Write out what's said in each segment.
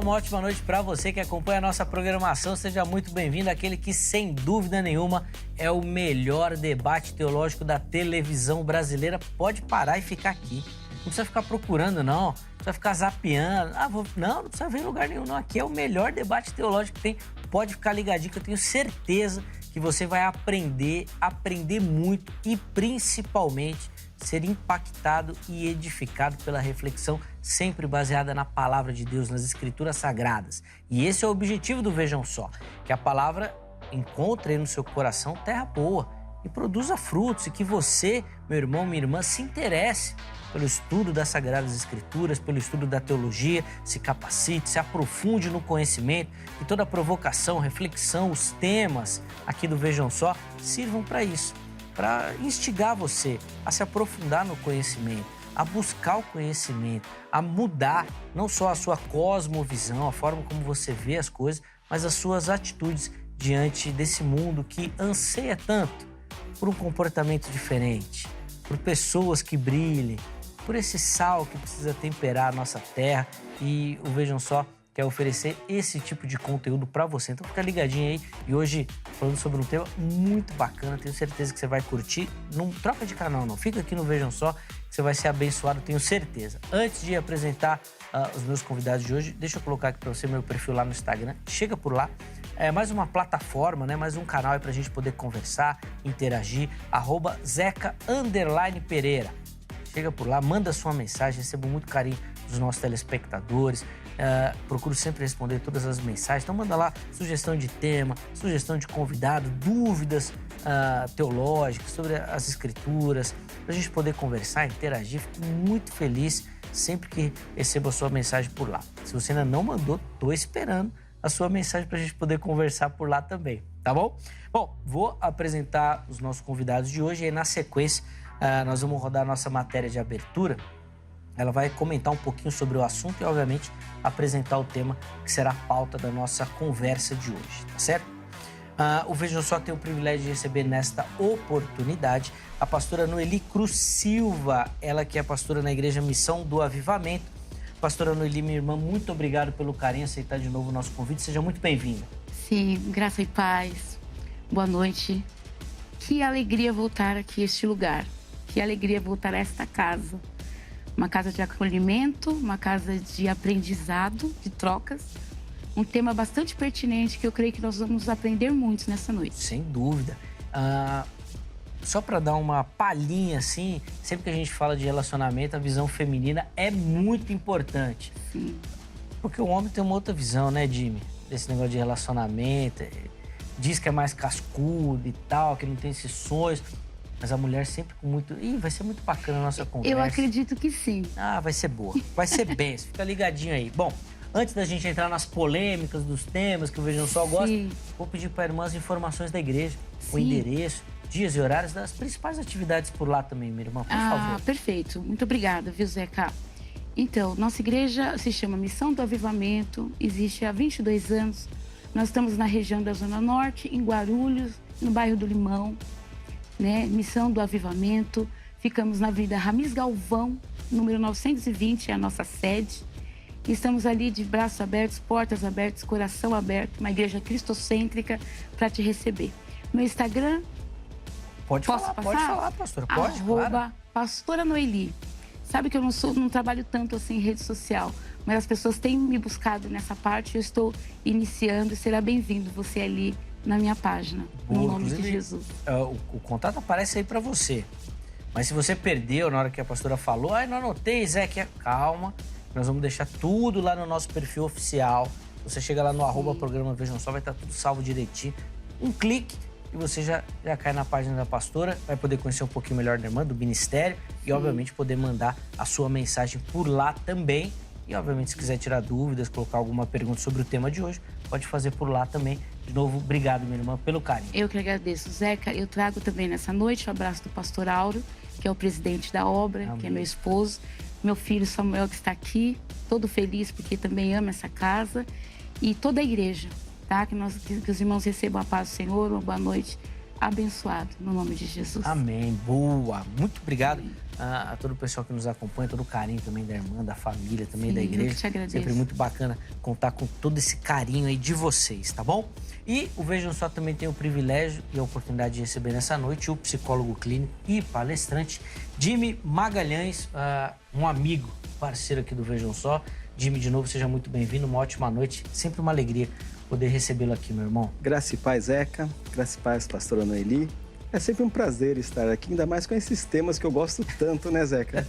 uma ótima noite para você que acompanha a nossa programação. Seja muito bem-vindo àquele que, sem dúvida nenhuma, é o melhor debate teológico da televisão brasileira. Pode parar e ficar aqui. Não precisa ficar procurando, não. Não precisa ficar zapeando. Não precisa ver em lugar nenhum, não. Aqui é o melhor debate teológico que tem. Pode ficar ligadinho que eu tenho certeza que você vai aprender muito e, principalmente, ser impactado e edificado pela reflexão sempre baseada na palavra de Deus, nas escrituras sagradas. E esse é o objetivo do Vejam Só, que a palavra encontre no seu coração terra boa e produza frutos, e que você, meu irmão, minha irmã, se interesse pelo estudo das Sagradas Escrituras, pelo estudo da teologia, se capacite, se aprofunde no conhecimento, e toda a provocação, reflexão, os temas aqui do Vejam Só sirvam para isso, para instigar você a se aprofundar no conhecimento, a buscar o conhecimento, a mudar não só a sua cosmovisão, a forma como você vê as coisas, mas as suas atitudes diante desse mundo que anseia tanto por um comportamento diferente, por pessoas que brilhem, por esse sal que precisa temperar a nossa terra. E o Vejam Só quer oferecer esse tipo de conteúdo para você. Então fica ligadinho aí. E hoje falando sobre um tema muito bacana, tenho certeza que você vai curtir. Não troca de canal não, fica aqui no Vejam Só, que você vai ser abençoado, tenho certeza. Antes de apresentar os meus convidados de hoje, deixa eu colocar aqui para você meu perfil lá no Instagram. Chega por lá. É mais uma plataforma, né? Mais um canal aí pra gente poder conversar, interagir. @Zeca_Pereira. Chega por lá, manda sua mensagem, recebo muito carinho dos nossos telespectadores. Procuro sempre responder todas as mensagens. Então manda lá sugestão de tema, sugestão de convidado, dúvidas teológicas sobre as escrituras, pra gente poder conversar, interagir. Fico muito feliz sempre que recebo a sua mensagem por lá. Se você ainda não mandou, tô esperando a sua mensagem pra gente poder conversar por lá também, tá bom? Bom, vou apresentar os nossos convidados de hoje e aí na sequência nós vamos rodar a nossa matéria de abertura. Ela vai comentar um pouquinho sobre o assunto e, obviamente, apresentar o tema que será a pauta da nossa conversa de hoje, tá certo? O Vejam Só tem o privilégio de receber nesta oportunidade a pastora Noeli Cruz Silva, ela que é pastora na Igreja Missão do Avivamento. Pastora Noeli, minha irmã, muito obrigado pelo carinho, aceitar de novo o nosso convite. Seja muito bem-vinda. Sim, graça e paz. Boa noite. Que alegria voltar aqui a este lugar. Que alegria voltar a esta casa. Uma casa de acolhimento, uma casa de aprendizado, de trocas. Um tema bastante pertinente que eu creio que nós vamos aprender muito nessa noite. Sem dúvida. Só para dar uma palhinha assim, sempre que a gente fala de relacionamento, a visão feminina é muito importante. Sim. Porque o homem tem uma outra visão, né, Jimmy? Desse negócio de relacionamento. Diz que é mais cascudo e tal, que não tem esses sonhos. Mas a mulher sempre com muito... vai ser muito bacana a nossa conversa. Eu acredito que sim. Vai ser boa. Vai ser bem. Fica ligadinho aí. Bom, antes da gente entrar nas polêmicas dos temas que o Vejam Só gosta, vou pedir para a irmã as informações da igreja, o endereço, dias e horários das principais atividades por lá também, minha irmã, por favor. Perfeito. Muito obrigada, viu, Zeca? Então, nossa igreja se chama Missão do Avivamento, existe há 22 anos. Nós estamos na região da Zona Norte, em Guarulhos, no bairro do Limão, né? Missão do Avivamento. Ficamos na Avenida Ramis Galvão, número 920, é a nossa sede. Estamos ali de braços abertos, portas abertas, coração aberto, uma igreja cristocêntrica para te receber. Meu Instagram... Pode falar, pastora. Pode, claro. Pastora Noeli. Sabe que eu não trabalho tanto assim em rede social, mas as pessoas têm me buscado nessa parte. Eu estou iniciando e será bem-vindo você ali na minha página, no nome de Jesus. O contato aparece aí para você. Mas se você perdeu na hora que a pastora falou, não anotei, Zé, calma. Nós vamos deixar tudo lá no nosso perfil oficial. Você chega lá no @programa Vejam Só, vai estar tudo salvo direitinho. Um clique e você já cai na página da pastora, vai poder conhecer um pouquinho melhor da irmã, do ministério e, obviamente, poder mandar a sua mensagem por lá também. E, obviamente, se quiser tirar dúvidas, colocar alguma pergunta sobre o tema de hoje, pode fazer por lá também. De novo, obrigado, minha irmã, pelo carinho. Eu que agradeço, Zeca. Eu trago também nessa noite o abraço do pastor Auro, que é o presidente da obra, Amém. Que é meu esposo. Meu filho Samuel, que está aqui, todo feliz porque também ama essa casa. E toda a igreja, tá? Que os irmãos recebam a paz do Senhor, uma boa noite abençoado, no nome de Jesus. Amém. Boa. Muito obrigado a todo o pessoal que nos acompanha, todo o carinho também da irmã, da família, também Sim, da igreja. eu que te agradeço. Sempre muito bacana contar com todo esse carinho aí de vocês, tá bom? E o Vejam Só também tem o privilégio e a oportunidade de receber nessa noite o psicólogo clínico e palestrante Jimmy Magalhães, um amigo, parceiro aqui do Vejam Só. Jimmy, de novo, seja muito bem-vindo, uma ótima noite, sempre uma alegria poder recebê-lo aqui, meu irmão. Graça e paz, Zeca. Graça e paz, pastora Noeli. É sempre um prazer estar aqui, ainda mais com esses temas que eu gosto tanto, né, Zeca?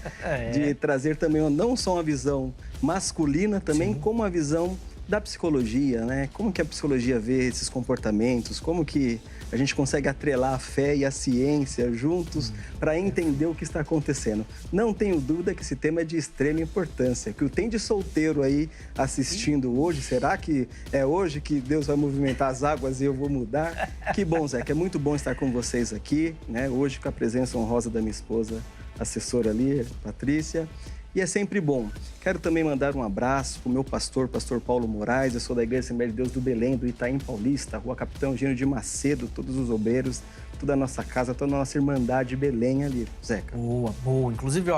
De trazer também não só uma visão masculina, também como uma visão da psicologia, né? Como que a psicologia vê esses comportamentos, como que a gente consegue atrelar a fé e a ciência juntos para entender o que está acontecendo. Não tenho dúvida que esse tema é de extrema importância, que o tem de solteiro aí assistindo hoje, será que é hoje que Deus vai movimentar as águas e eu vou mudar? Que bom, Zeca, é muito bom estar com vocês aqui, né? Hoje com a presença honrosa da minha esposa, assessora ali, Patrícia. E é sempre bom. Quero também mandar um abraço para o meu pastor Paulo Moraes. Eu sou da Igreja Assembleia de Deus do Belém, do Itaim Paulista, Rua Capitão Eugênio de Macedo, todos os obreiros, toda a nossa casa, toda a nossa irmandade Belém ali, Zeca. Boa, boa. Inclusive,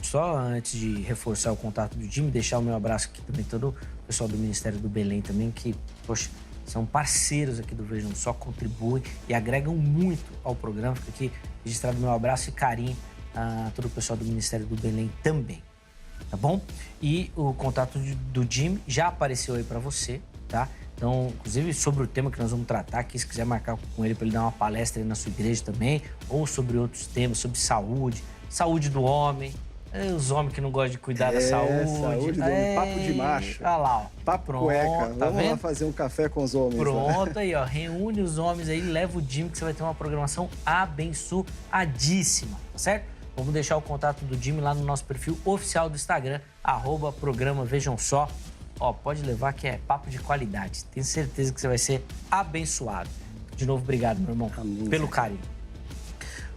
só antes de reforçar o contato do Jimmy, deixar o meu abraço aqui também, todo o pessoal do Ministério do Belém também, que, poxa, são parceiros aqui do Vejam Só, contribuem e agregam muito ao programa. Fica aqui registrado meu abraço e carinho a todo o pessoal do Ministério do Belém também, tá bom? E o contato do Jimmy já apareceu aí para você, tá? Então, inclusive sobre o tema que nós vamos tratar aqui, se quiser marcar com ele para ele dar uma palestra aí na sua igreja também, ou sobre outros temas, sobre saúde do homem, os homens que não gostam de cuidar da saúde. Saúde do homem, papo de macho. Olha lá, ó. Papo Pronto, cueca. Tá Vamos vendo? lá fazer um café com os homens. Pronto, aí, ó. Reúne os homens aí, leva o Jimmy que você vai ter uma programação abençoadíssima, tá certo? Vamos deixar o contato do Jimmy lá no nosso perfil oficial do Instagram, @programa Vejam Só. Ó, pode levar que é papo de qualidade. Tenho certeza que você vai ser abençoado. De novo, obrigado, meu irmão, pelo carinho.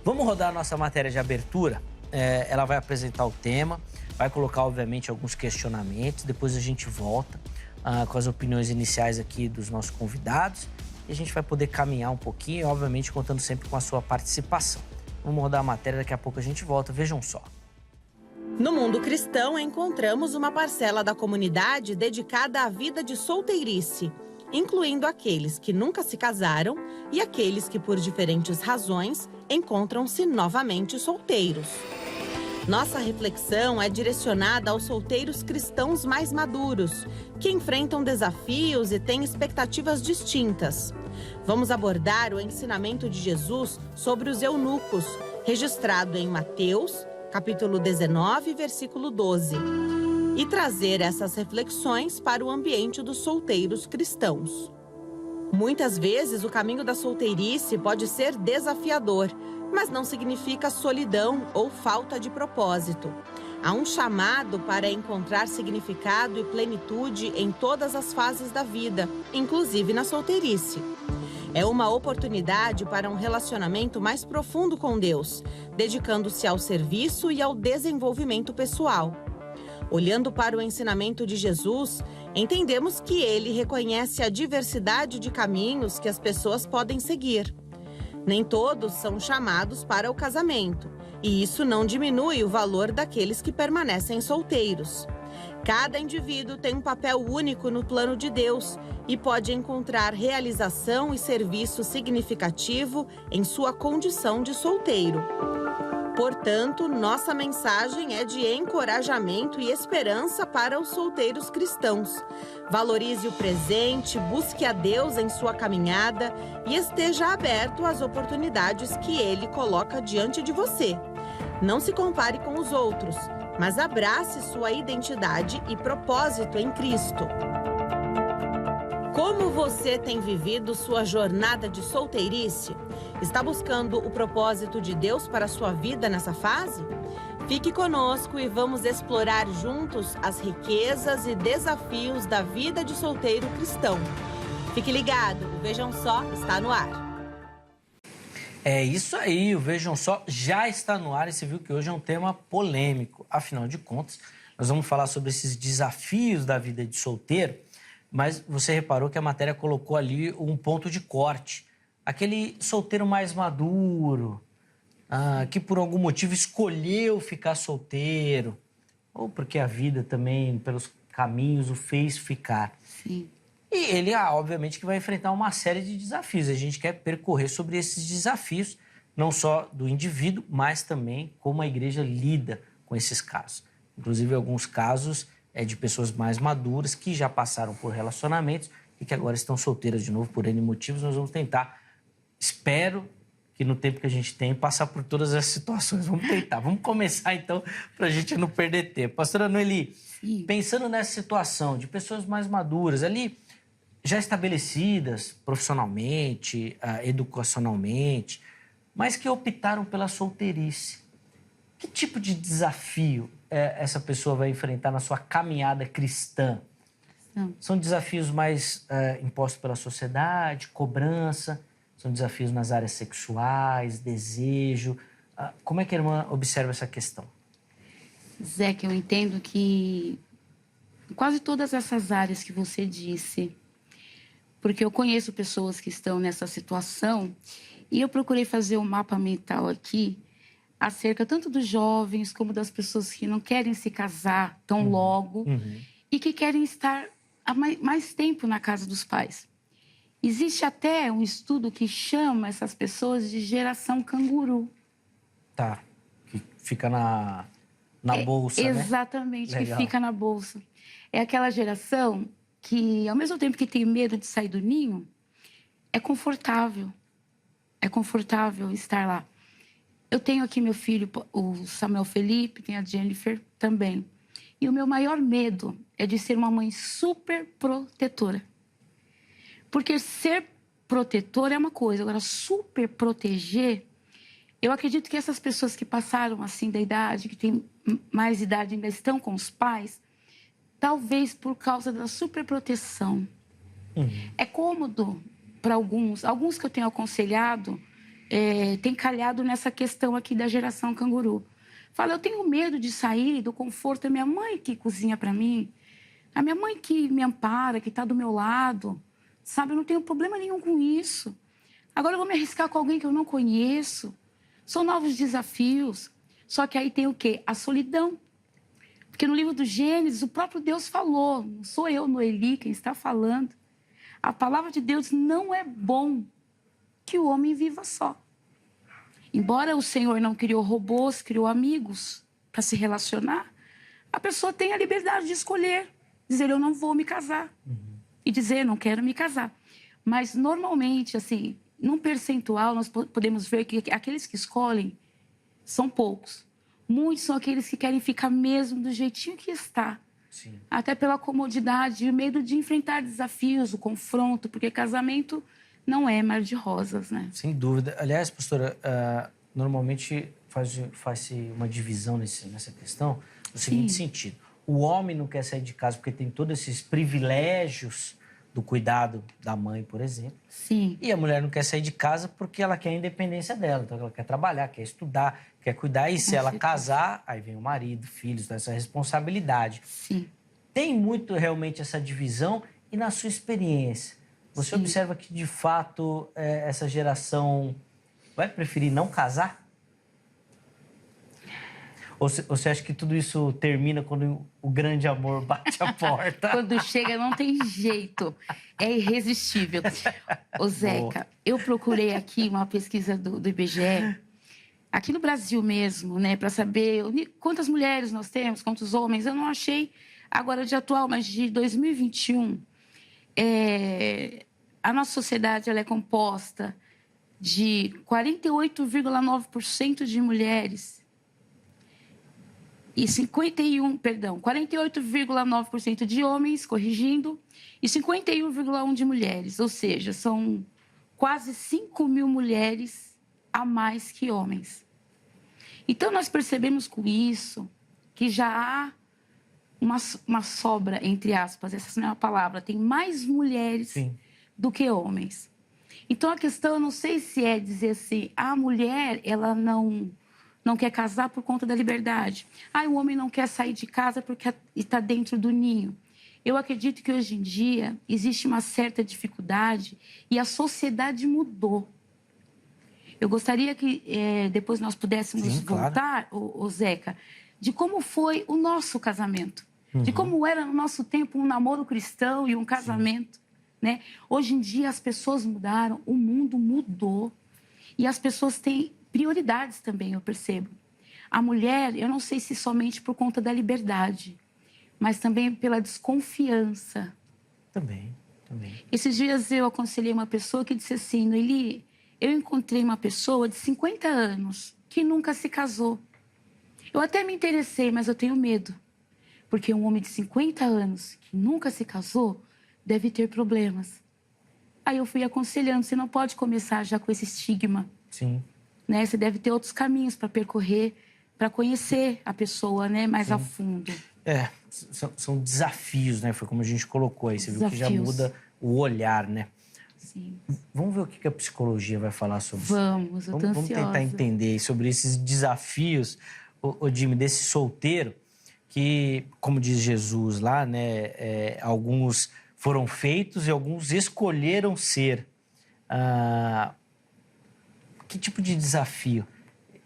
Vamos rodar a nossa matéria de abertura. Ela vai apresentar o tema, vai colocar, obviamente, alguns questionamentos. Depois a gente volta com as opiniões iniciais aqui dos nossos convidados. E a gente vai poder caminhar um pouquinho, obviamente, contando sempre com a sua participação. Vamos rodar a matéria, daqui a pouco a gente volta. Vejam só. No mundo cristão, encontramos uma parcela da comunidade dedicada à vida de solteirice, incluindo aqueles que nunca se casaram e aqueles que, por diferentes razões, encontram-se novamente solteiros. Nossa reflexão é direcionada aos solteiros cristãos mais maduros, que enfrentam desafios e têm expectativas distintas. Vamos abordar o ensinamento de Jesus sobre os eunucos, registrado em Mateus, capítulo 19, versículo 12, e trazer essas reflexões para o ambiente dos solteiros cristãos. Muitas vezes, o caminho da solteirice pode ser desafiador, mas não significa solidão ou falta de propósito. Há um chamado para encontrar significado e plenitude em todas as fases da vida, inclusive na solteirice. É uma oportunidade para um relacionamento mais profundo com Deus, dedicando-se ao serviço e ao desenvolvimento pessoal. Olhando para o ensinamento de Jesus, entendemos que ele reconhece a diversidade de caminhos que as pessoas podem seguir. Nem todos são chamados para o casamento, e isso não diminui o valor daqueles que permanecem solteiros. Cada indivíduo tem um papel único no plano de Deus e pode encontrar realização e serviço significativo em sua condição de solteiro. Portanto, nossa mensagem é de encorajamento e esperança para os solteiros cristãos. Valorize o presente, busque a Deus em sua caminhada e esteja aberto às oportunidades que Ele coloca diante de você. Não se compare com os outros, mas abrace sua identidade e propósito em Cristo. Como você tem vivido sua jornada de solteirice? Está buscando o propósito de Deus para a sua vida nessa fase? Fique conosco e vamos explorar juntos as riquezas e desafios da vida de solteiro cristão. Fique ligado, o Vejam Só está no ar. É isso aí, o Vejam Só já está no ar e você viu que hoje é um tema polêmico. Afinal de contas, nós vamos falar sobre esses desafios da vida de solteiro, mas você reparou que a matéria colocou ali um ponto de corte. aquele solteiro mais maduro, que por algum motivo escolheu ficar solteiro, ou porque a vida também, pelos caminhos, o fez ficar. Sim. E ele, obviamente, que vai enfrentar uma série de desafios. A gente quer percorrer sobre esses desafios, não só do indivíduo, mas também como a igreja lida com esses casos. Inclusive, alguns casos de pessoas mais maduras que já passaram por relacionamentos e que agora estão solteiras de novo por N motivos. Nós vamos tentar, espero que no tempo que a gente tem, passar por todas as situações. Vamos tentar, vamos começar então, para a gente não perder tempo. Pastora Noeli, pensando nessa situação de pessoas mais maduras, ali já estabelecidas profissionalmente, educacionalmente, mas que optaram pela solteirice, que tipo de desafio essa pessoa vai enfrentar na sua caminhada cristã? São desafios mais impostos pela sociedade, cobrança, são desafios nas áreas sexuais, desejo. Como é que a irmã observa essa questão? Zé, que eu entendo que quase todas essas áreas que você disse, porque eu conheço pessoas que estão nessa situação e eu procurei fazer um mapa mental aqui acerca tanto dos jovens como das pessoas que não querem se casar tão logo e que querem estar há mais tempo na casa dos pais. Existe até um estudo que chama essas pessoas de geração canguru. Tá, que fica na bolsa, né? Exatamente, Legal. que fica na bolsa. É aquela geração que, ao mesmo tempo que tem medo de sair do ninho, é confortável. É confortável estar lá. Eu tenho aqui meu filho, o Samuel Felipe, tem a Jennifer também. E o meu maior medo é de ser uma mãe super protetora. Porque ser protetor é uma coisa, agora super proteger, eu acredito que essas pessoas que passaram assim da idade, que têm mais idade, ainda estão com os pais, talvez por causa da superproteção. É cômodo para alguns que eu tenho aconselhado, têm calhado nessa questão aqui da geração canguru. Fala, eu tenho medo de sair do conforto da minha mãe que cozinha para mim, a minha mãe que me ampara, que está do meu lado. Sabe, eu não tenho problema nenhum com isso. Agora eu vou me arriscar com alguém que eu não conheço. São novos desafios. Só que aí tem o quê? A solidão. Porque no livro do Gênesis, o próprio Deus falou. Não sou eu, Noeli, quem está falando. A palavra de Deus não é bom que o homem viva só. Embora o Senhor não criou robôs, criou amigos para se relacionar, a pessoa tem a liberdade de escolher. Dizer, eu não vou me casar. E dizer, não quero me casar. Mas, normalmente, assim, num percentual, nós podemos ver que aqueles que escolhem são poucos. Muitos são aqueles que querem ficar mesmo do jeitinho que está. Sim. Até pela comodidade e o medo de enfrentar desafios, o confronto, porque casamento não é mar de rosas, né? Sem dúvida. Aliás, pastora, normalmente faz-se uma divisão nessa questão, no seguinte sentido. O homem não quer sair de casa porque tem todos esses privilégios do cuidado da mãe, por exemplo. Sim. E a mulher não quer sair de casa porque ela quer a independência dela. Então, ela quer trabalhar, quer estudar, quer cuidar. E se ela casar, aí vem o marido, filhos, essa responsabilidade. Sim. Tem muito realmente essa divisão. E na sua experiência, você observa que, de fato, essa geração vai preferir não casar? Ou você acha que tudo isso termina quando o grande amor bate a porta? Quando chega, não tem jeito. É irresistível. Ô, Zeca, eu procurei aqui uma pesquisa do IBGE, aqui no Brasil mesmo, né, para saber quantas mulheres nós temos, quantos homens. Eu não achei agora de atual, mas de 2021. A nossa sociedade ela é composta de 48,9% de mulheres e 48,9% de homens, corrigindo, e 51,1% de mulheres. Ou seja, são quase 5 mil mulheres a mais que homens. Então, nós percebemos com isso que já há uma sobra, entre aspas, essa não é uma palavra, tem mais mulheres do que homens. Então, a questão, eu não sei se é dizer assim, a mulher, ela não quer casar por conta da liberdade. O homem não quer sair de casa porque está dentro do ninho. Eu acredito que hoje em dia existe uma certa dificuldade e a sociedade mudou. Eu gostaria que depois nós pudéssemos voltar, claro. o Zeca, de como foi o nosso casamento. De como era no nosso tempo um namoro cristão e um casamento. Né? Hoje em dia as pessoas mudaram, o mundo mudou. E as pessoas têm prioridades também, eu percebo. A mulher, eu não sei se somente por conta da liberdade, mas também pela desconfiança. Também. Esses dias eu aconselhei uma pessoa que disse assim, Noeli, eu encontrei uma pessoa de 50 anos que nunca se casou. Eu até me interessei, mas eu tenho medo. Porque um homem de 50 anos que nunca se casou deve ter problemas. Aí eu fui aconselhando, você não pode começar já com esse estigma. Sim. Né? Você deve ter outros caminhos para percorrer, para conhecer a pessoa, né, mais a fundo. São desafios, né? Foi como a gente colocou aí. Você viu que já muda o olhar, né? Sim. Vamos ver o que a psicologia vai falar sobre isso. Vamos tentar entender sobre esses desafios, o Jimmy, desse solteiro, que, como diz Jesus lá, né? Alguns foram feitos e alguns escolheram ser. Que tipo de desafio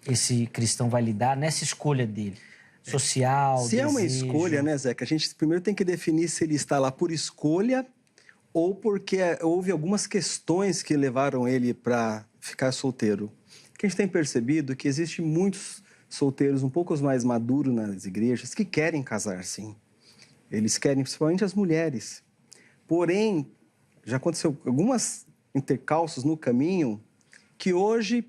esse cristão vai lidar nessa escolha dele? Social, Se é uma escolha, né, Zeca? A gente primeiro tem que definir se ele está lá por escolha ou porque houve algumas questões que levaram ele para ficar solteiro. Porque a gente tem percebido que existem muitos solteiros um pouco mais maduros nas igrejas que querem casar, sim. Eles querem, principalmente as mulheres. Porém, já aconteceu algumas intercalços no caminho que hoje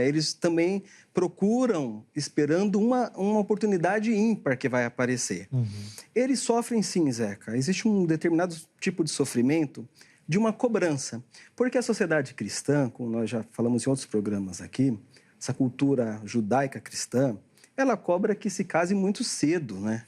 eles também procuram, esperando uma oportunidade ímpar que vai aparecer. Eles sofrem sim, Zeca. Existe um determinado tipo de sofrimento de uma cobrança. Porque a sociedade cristã, como nós já falamos em outros programas aqui, essa cultura judaica cristã, ela cobra que se case muito cedo, né?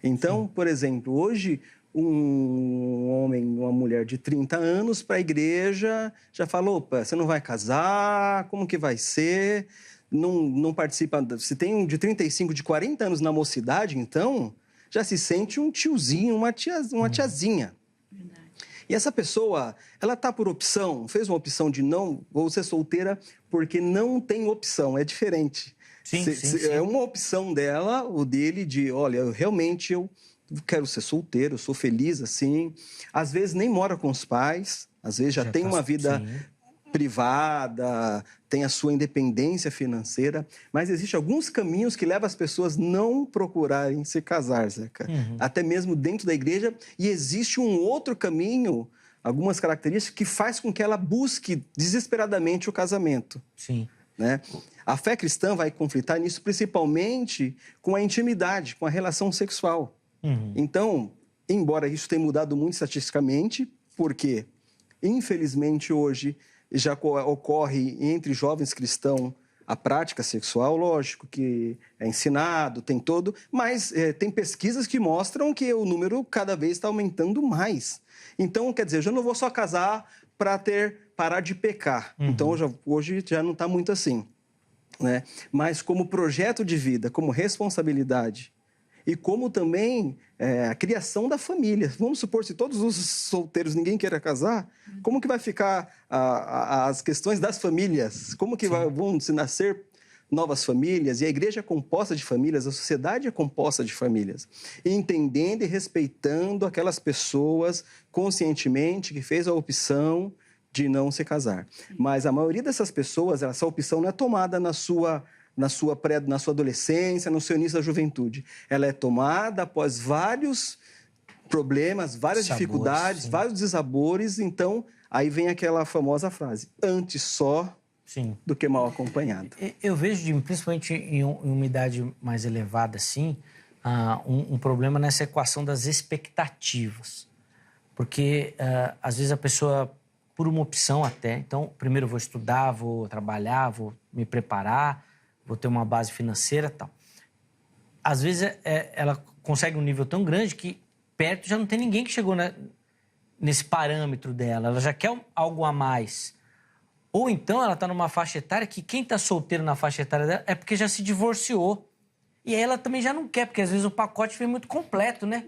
Então, por exemplo, hoje um homem, uma mulher de 30 anos para a igreja já falou, opa, você não vai casar, como que vai ser? Não participa, se tem um de 35, de 40 anos na mocidade, então já se sente um tiozinho, uma tiazinha. Verdade. E essa pessoa, ela está por opção, fez uma opção de não, vou ser solteira porque não tem opção, é diferente. Sim. É uma opção dela, ou dele, de, olha, eu quero ser solteiro, eu sou feliz assim. Às vezes nem mora com os pais, às vezes já tem uma vida privada, tem a sua independência financeira, mas existem alguns caminhos que levam as pessoas a não procurarem se casar, Zeca. Até mesmo dentro da igreja. E existe um outro caminho, algumas características, que faz com que ela busque desesperadamente o casamento. Sim. Né? A fé cristã vai conflitar nisso principalmente com a intimidade, com a relação sexual. Então, embora isso tenha mudado muito estatisticamente, porque, infelizmente, hoje já ocorre entre jovens cristãos a prática sexual, lógico que é ensinado, tem todo, mas tem pesquisas que mostram que o número cada vez está aumentando mais. Então, quer dizer, eu já não vou só casar para parar de pecar. Então, hoje já não está muito assim. Né? Mas como projeto de vida, como responsabilidade, e como também a criação da família. Vamos supor, se todos os solteiros, ninguém queira casar, como que vai ficar as questões das famílias? Como que vão se nascer novas famílias? E a igreja é composta de famílias, a sociedade é composta de famílias. E entendendo e respeitando aquelas pessoas conscientemente que fez a opção de não se casar. Mas a maioria dessas pessoas, essa opção não é tomada na sua adolescência, no seu início da juventude. Ela é tomada após vários problemas, várias dificuldades, vários desabores. Então, aí vem aquela famosa frase, antes só do que mal acompanhado. Eu vejo, principalmente em uma idade mais elevada, assim, um problema nessa equação das expectativas. Porque, às vezes, a pessoa, por uma opção até, então, primeiro eu vou estudar, vou trabalhar, vou me preparar, vou ter uma base financeira e tal. Às vezes, ela consegue um nível tão grande que perto já não tem ninguém que chegou nesse parâmetro dela. Ela já quer algo a mais. Ou então, ela está numa faixa etária que quem está solteiro na faixa etária dela é porque já se divorciou. E aí ela também já não quer, porque às vezes o pacote vem muito completo, né?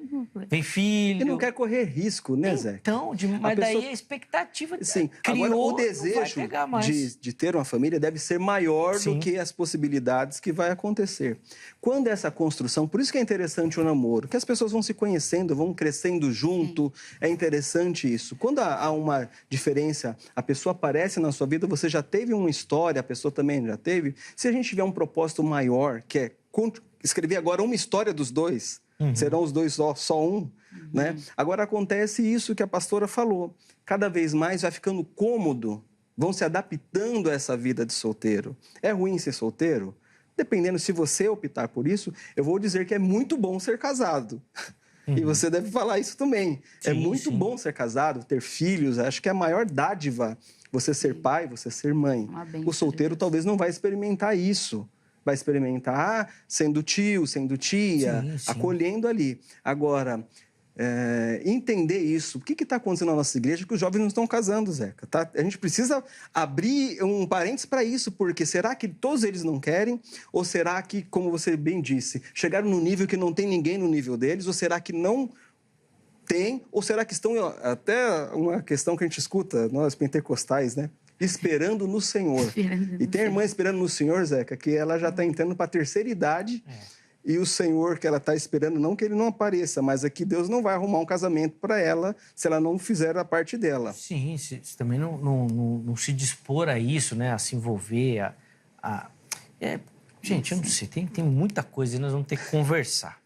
Vem filho... E não quer correr risco, né, Zé? Então, mas daí a expectativa Sim. criou, agora, o não vai desejo pegar mais. de ter uma família deve ser maior do que as possibilidades que vai acontecer. Quando essa construção... Por isso que é interessante o namoro, que as pessoas vão se conhecendo, vão crescendo junto. É interessante isso. Quando há uma diferença, a pessoa aparece na sua vida, você já teve uma história, a pessoa também já teve. Se a gente tiver um propósito maior, que é escrever agora uma história dos dois, serão os dois só um, né? Agora acontece isso que a pastora falou. Cada vez mais vai ficando cômodo, vão se adaptando a essa vida de solteiro. É ruim ser solteiro? Dependendo, se você optar por isso, eu vou dizer que é muito bom ser casado. E você deve falar isso também. É muito bom ser casado, ter filhos. Acho que é a maior dádiva você ser pai, você ser mãe. O solteiro talvez não vai experimentar isso. Vai experimentar sendo tio, sendo tia, acolhendo ali. Agora, entender isso. O que está acontecendo na nossa igreja que os jovens não estão casando, Zeca? Tá? A gente precisa abrir um parênteses para isso, porque será que todos eles não querem? Ou será que, como você bem disse, chegaram num nível que não tem ninguém no nível deles? Ou será que não tem? Ou será que estão... Até uma questão que a gente escuta, nós pentecostais, né? Esperando no Senhor. E tem a irmã esperando no Senhor, Zeca, que ela já está entrando para a terceira idade e o Senhor que ela está esperando, não que ele não apareça, mas é que Deus não vai arrumar um casamento para ela se ela não fizer a parte dela. Sim, se também não se dispor a isso, né? A se envolver, gente, eu não sei, tem muita coisa e nós vamos ter que conversar.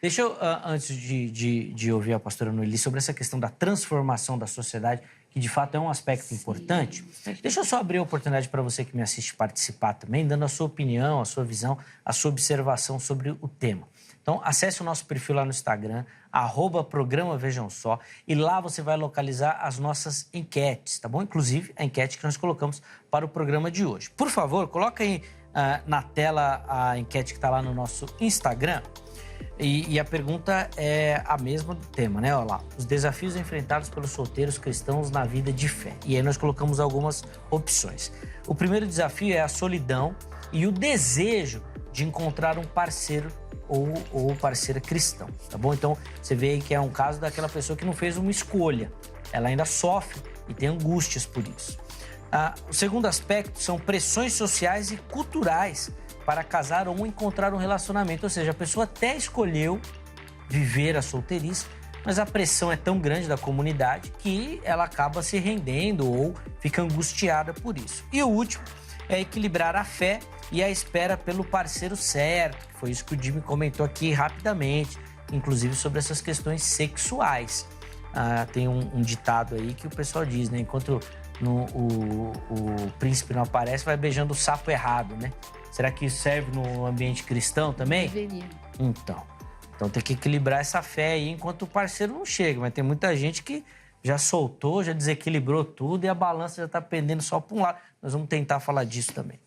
Deixa eu, antes de ouvir a pastora Noeli sobre essa questão da transformação da sociedade, que de fato é um aspecto importante, deixa eu só abrir a oportunidade para você que me assiste participar também, dando a sua opinião, a sua visão, a sua observação sobre o tema. Então, acesse o nosso perfil lá no Instagram, @programa Vejam Só, e lá você vai localizar as nossas enquetes, tá bom? Inclusive, a enquete que nós colocamos para o programa de hoje. Por favor, coloca aí na tela a enquete que está lá no nosso Instagram. E a pergunta é a mesma do tema, né? Olha lá, os desafios enfrentados pelos solteiros cristãos na vida de fé. E aí nós colocamos algumas opções. O primeiro desafio é a solidão e o desejo de encontrar um parceiro ou parceira cristão, tá bom? Então, você vê aí que é um caso daquela pessoa que não fez uma escolha. Ela ainda sofre e tem angústias por isso. O segundo aspecto são pressões sociais e culturais para casar ou encontrar um relacionamento. Ou seja, a pessoa até escolheu viver a solteirice, mas a pressão é tão grande da comunidade que ela acaba se rendendo ou fica angustiada por isso. E o último é equilibrar a fé e a espera pelo parceiro certo, que foi isso que o Jimmy comentou aqui rapidamente, inclusive sobre essas questões sexuais. Tem um ditado aí que o pessoal diz, né? Enquanto o príncipe não aparece, vai beijando o sapo errado, né? Será que isso serve no ambiente cristão também? Deveria. Então tem que equilibrar essa fé aí enquanto o parceiro não chega. Mas tem muita gente que já soltou, já desequilibrou tudo e a balança já está pendendo só para um lado. Nós vamos tentar falar disso também.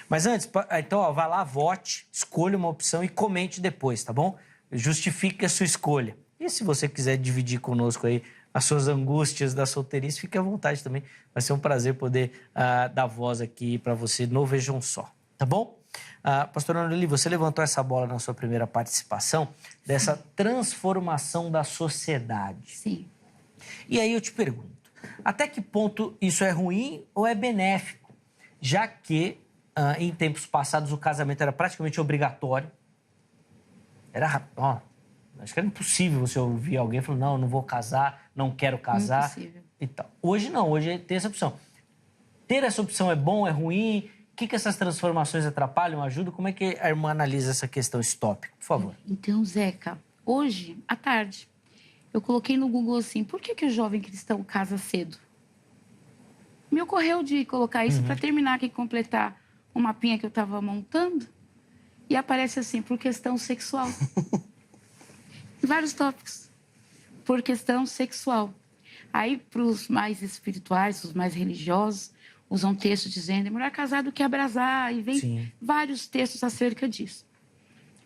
Mas antes, então, vai lá, vote, escolha uma opção e comente depois, tá bom? Justifique a sua escolha. E se você quiser dividir conosco aí as suas angústias da solteirice, fique à vontade também. Vai ser um prazer poder dar voz aqui para você no Vejam Só, tá bom? Pastora Noeli, você levantou essa bola na sua primeira participação, dessa transformação da sociedade. Sim. E aí eu te pergunto, até que ponto isso é ruim ou é benéfico? Já que, em tempos passados, o casamento era praticamente obrigatório. Acho que era impossível você ouvir alguém falando, não, eu não vou casar, não quero casar. Impossível. E tal. Hoje não, hoje tem essa opção. Ter essa opção é bom, é ruim? O que essas transformações atrapalham, ajudam? Como é que a irmã analisa essa questão, esse tópico? Por favor. Então, Zeca, hoje, à tarde, eu coloquei no Google assim, por que o jovem cristão casa cedo? Me ocorreu de colocar isso para terminar aqui, completar um mapinha que eu estava montando. E aparece assim, por questão sexual. Vários tópicos. Por questão sexual. Aí, para os mais espirituais, os mais religiosos, usam textos dizendo é melhor casar do que abrasar. E vem vários textos acerca disso.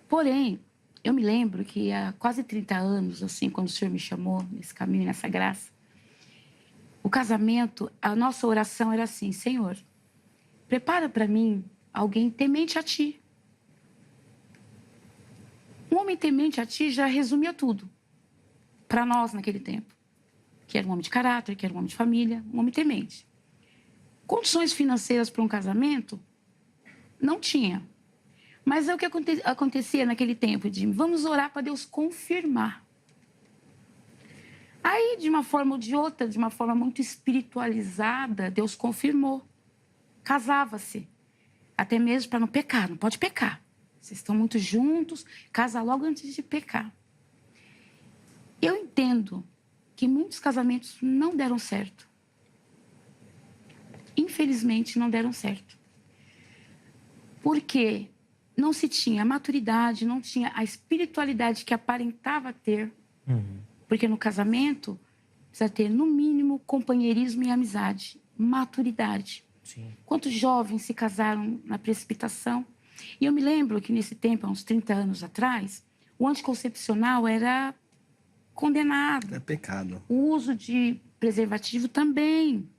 Porém, eu me lembro que há quase 30 anos, assim, quando o Senhor me chamou nesse caminho, nessa graça, o casamento, a nossa oração era assim, Senhor, prepara para mim alguém temente a Ti. Um homem temente a ti já resumia tudo. Para nós, naquele tempo. Que era um homem de caráter, que era um homem de família, um homem temente. Condições financeiras para um casamento, não tinha. Mas é o que acontecia naquele tempo, de vamos orar para Deus confirmar. Aí, de uma forma ou de outra, de uma forma muito espiritualizada, Deus confirmou. Casava-se. Até mesmo para não pecar, não pode pecar. Vocês estão muito juntos, casa logo antes de pecar. Eu entendo que muitos casamentos não deram certo. Infelizmente, não deram certo. Porque não se tinha a maturidade, não tinha a espiritualidade que aparentava ter. Porque no casamento, precisa ter, no mínimo, companheirismo e amizade. Maturidade. Sim. Quantos jovens se casaram na precipitação? E eu me lembro que nesse tempo, há uns 30 anos atrás, o anticoncepcional era condenado. É pecado. O uso de preservativo também.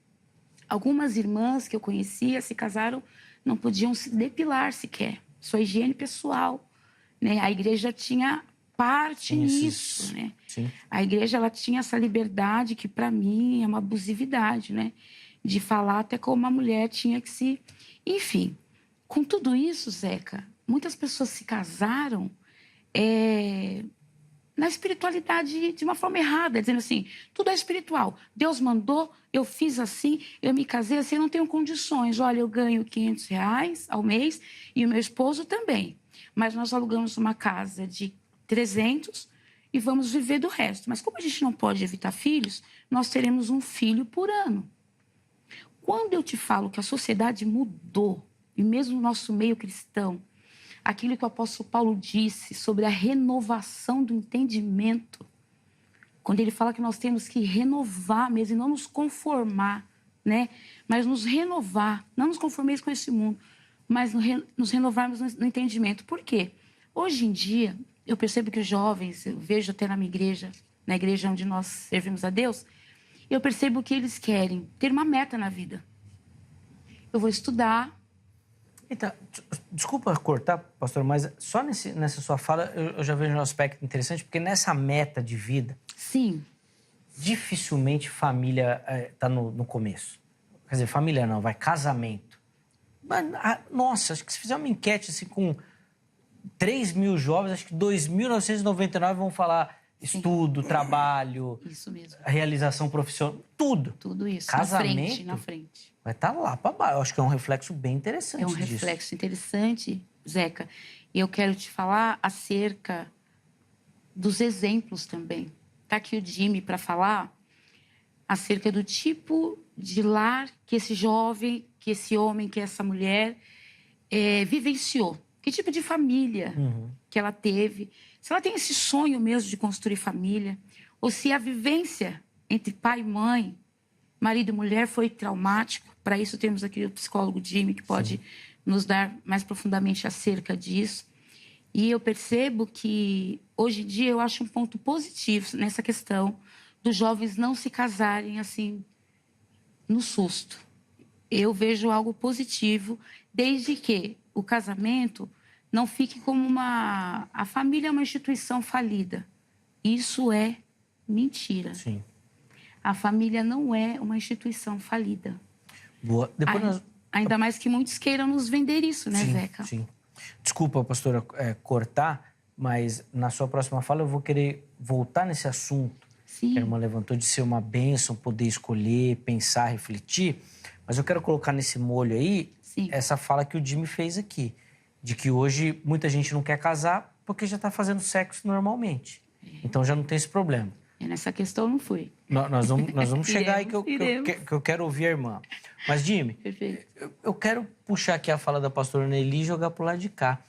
Algumas irmãs que eu conhecia se casaram, não podiam se depilar sequer. Sua higiene pessoal, né? A igreja tinha parte nisso, né? Sim. A igreja, ela tinha essa liberdade que, para mim, é uma abusividade, né? De falar até como uma mulher tinha que se... Enfim, com tudo isso, Zeca, muitas pessoas se casaram na espiritualidade de uma forma errada, dizendo assim, tudo é espiritual. Deus mandou, eu fiz assim, eu me casei assim, eu não tenho condições. Olha, eu ganho R$500 ao mês e o meu esposo também. Mas nós alugamos uma casa de 300 e vamos viver do resto. Mas como a gente não pode evitar filhos, nós teremos um filho por ano. Quando eu te falo que a sociedade mudou, e mesmo no nosso meio cristão, aquilo que o apóstolo Paulo disse sobre a renovação do entendimento, quando ele fala que nós temos que renovar mesmo, e não nos conformar, né? Mas nos renovar, não nos conformeis com esse mundo, mas nos renovarmos no entendimento. Por quê? Hoje em dia, eu percebo que os jovens, eu vejo até na minha igreja, na igreja onde nós servimos a Deus, eu percebo que eles querem ter uma meta na vida. Eu vou estudar. Então, desculpa cortar, pastor, mas só nessa sua fala eu já vejo um aspecto interessante, porque nessa meta de vida... Sim. Dificilmente família está no começo. Quer dizer, família não, vai casamento. Mas, nossa, acho que se fizer uma enquete assim, com 3.000 jovens, acho que 2.999 vão falar estudo, trabalho, isso mesmo, realização profissional, tudo. Tudo isso, casamento, na frente. Vai estar lá para baixo. Eu acho que é um reflexo bem interessante disso. É um reflexo interessante, Zeca. E eu quero te falar acerca dos exemplos também. Está aqui o Jimmy para falar acerca do tipo de lar que esse jovem, que esse homem, que essa mulher vivenciou. Que tipo de família que ela teve. Se ela tem esse sonho mesmo de construir família. Ou se a vivência entre pai e mãe, marido e mulher foi traumático. Para isso temos aqui o psicólogo Jimmy, que pode nos dar mais profundamente acerca disso. E eu percebo que, hoje em dia, eu acho um ponto positivo nessa questão dos jovens não se casarem assim, no susto. Eu vejo algo positivo, desde que o casamento não fique como a família é uma instituição falida. Isso é mentira. Sim. A família não é uma instituição falida. Boa. Depois ainda mais que muitos queiram nos vender isso, né, Zeca? Sim. Desculpa, pastora, cortar, mas na sua próxima fala eu vou querer voltar nesse assunto que a irmã levantou de ser uma bênção, poder escolher, pensar, refletir. Mas eu quero colocar nesse molho aí essa fala que o Jimmy fez aqui, de que hoje muita gente não quer casar porque já está fazendo sexo normalmente. Então já não tem esse problema. Nessa questão não fui. Nós vamos chegar aí que eu quero ouvir a irmã. Mas, Jimmy, eu quero puxar aqui a fala da pastora Nelly e jogar pro lado de cá.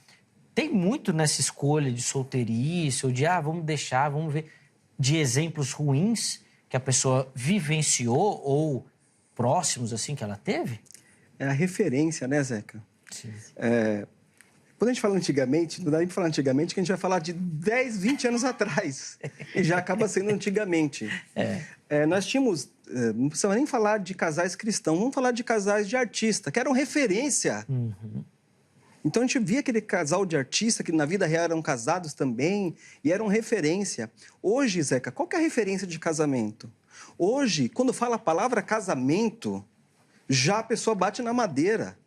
Tem muito nessa escolha de solteirice ou de, vamos deixar, vamos ver, de exemplos ruins que a pessoa vivenciou ou próximos, assim, que ela teve? É a referência, né, Zeca? Sim. Quando a gente fala antigamente, não dá nem para falar antigamente, que a gente vai falar de 10, 20 anos atrás. E já acaba sendo antigamente. Nós tínhamos, não precisava nem falar de casais cristãos, vamos falar de casais de artista, que eram referência. Então a gente via aquele casal de artistas que na vida real eram casados também e eram referência. Hoje, Zeca, qual que é a referência de casamento? Hoje, quando fala a palavra casamento, já a pessoa bate na madeira.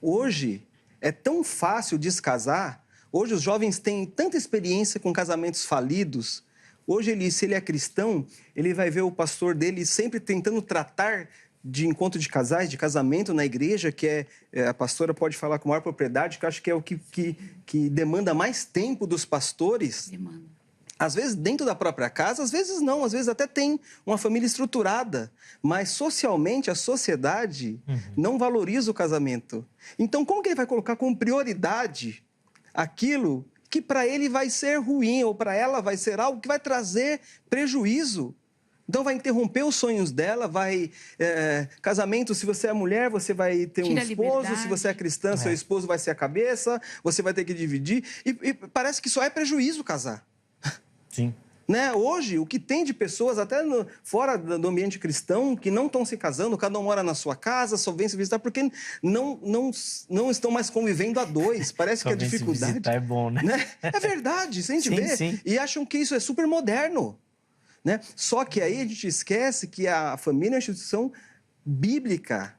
Hoje é tão fácil descasar. Hoje os jovens têm tanta experiência com casamentos falidos. Hoje, se ele é cristão, ele vai ver o pastor dele sempre tentando tratar de encontro de casais, de casamento na igreja, que a pastora pode falar com maior propriedade, que eu acho que é o que demanda mais tempo dos pastores. Demanda. Às vezes dentro da própria casa, às vezes não, às vezes até tem uma família estruturada, mas socialmente a sociedade não valoriza o casamento. Então, como que ele vai colocar como prioridade aquilo que para ele vai ser ruim ou para ela vai ser algo que vai trazer prejuízo? Então, vai interromper os sonhos dela, casamento, se você é mulher, você vai ter um esposo, se você é cristã, seu esposo vai ser a cabeça, você vai ter que dividir. E parece que só é prejuízo casar. Sim. Né? Hoje, o que tem de pessoas, até fora do ambiente cristão, que não estão se casando, cada um mora na sua casa, só vem se visitar, porque não estão mais convivendo a dois. Parece que a dificuldade... Se visitar é bom, né? É verdade, se a gente vê. Sim. E acham que isso é super moderno. Né? Só que aí a gente esquece que a família é uma instituição bíblica.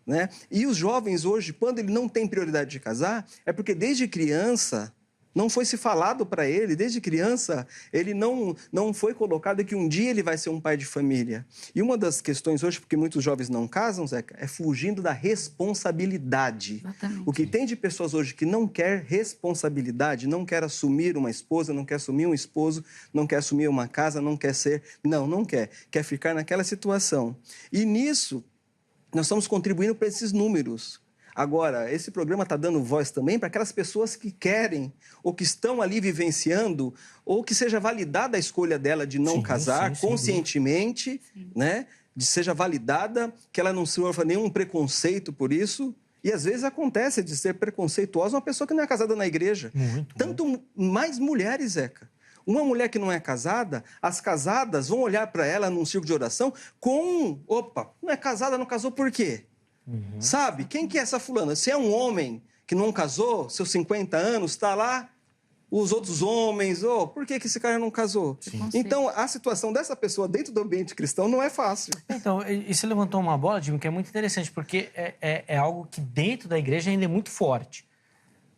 Né? E os jovens hoje, quando ele não tem prioridade de casar, é porque desde criança não foi se falado para ele, desde criança ele não foi colocado que um dia ele vai ser um pai de família. E uma das questões hoje, porque muitos jovens não casam, Zeca, é fugindo da responsabilidade. Exatamente. O que tem de pessoas hoje que não quer responsabilidade, não quer assumir uma esposa, não quer assumir um esposo, não quer assumir uma casa, não quer ser... Não quer. Quer ficar naquela situação. E nisso, nós estamos contribuindo para esses números. Agora, esse programa está dando voz também para aquelas pessoas que querem ou que estão ali vivenciando ou que seja validada a escolha dela de não casar conscientemente, né? De seja validada, que ela não sofra nenhum preconceito por isso. E às vezes acontece de ser preconceituosa uma pessoa que não é casada na igreja. Tanto mais mulheres, Zeca. Uma mulher que não é casada, as casadas vão olhar para ela num círculo de oração com... Opa, não é casada, não casou por quê? Sabe? Quem que é essa fulana? Se é um homem que não casou, seus 50 anos, está lá, os outros homens, por que esse cara não casou? Então, a situação dessa pessoa dentro do ambiente cristão não é fácil. Então, e você levantou uma bola, Jimmy, que é muito interessante, porque é algo que dentro da igreja ainda é muito forte.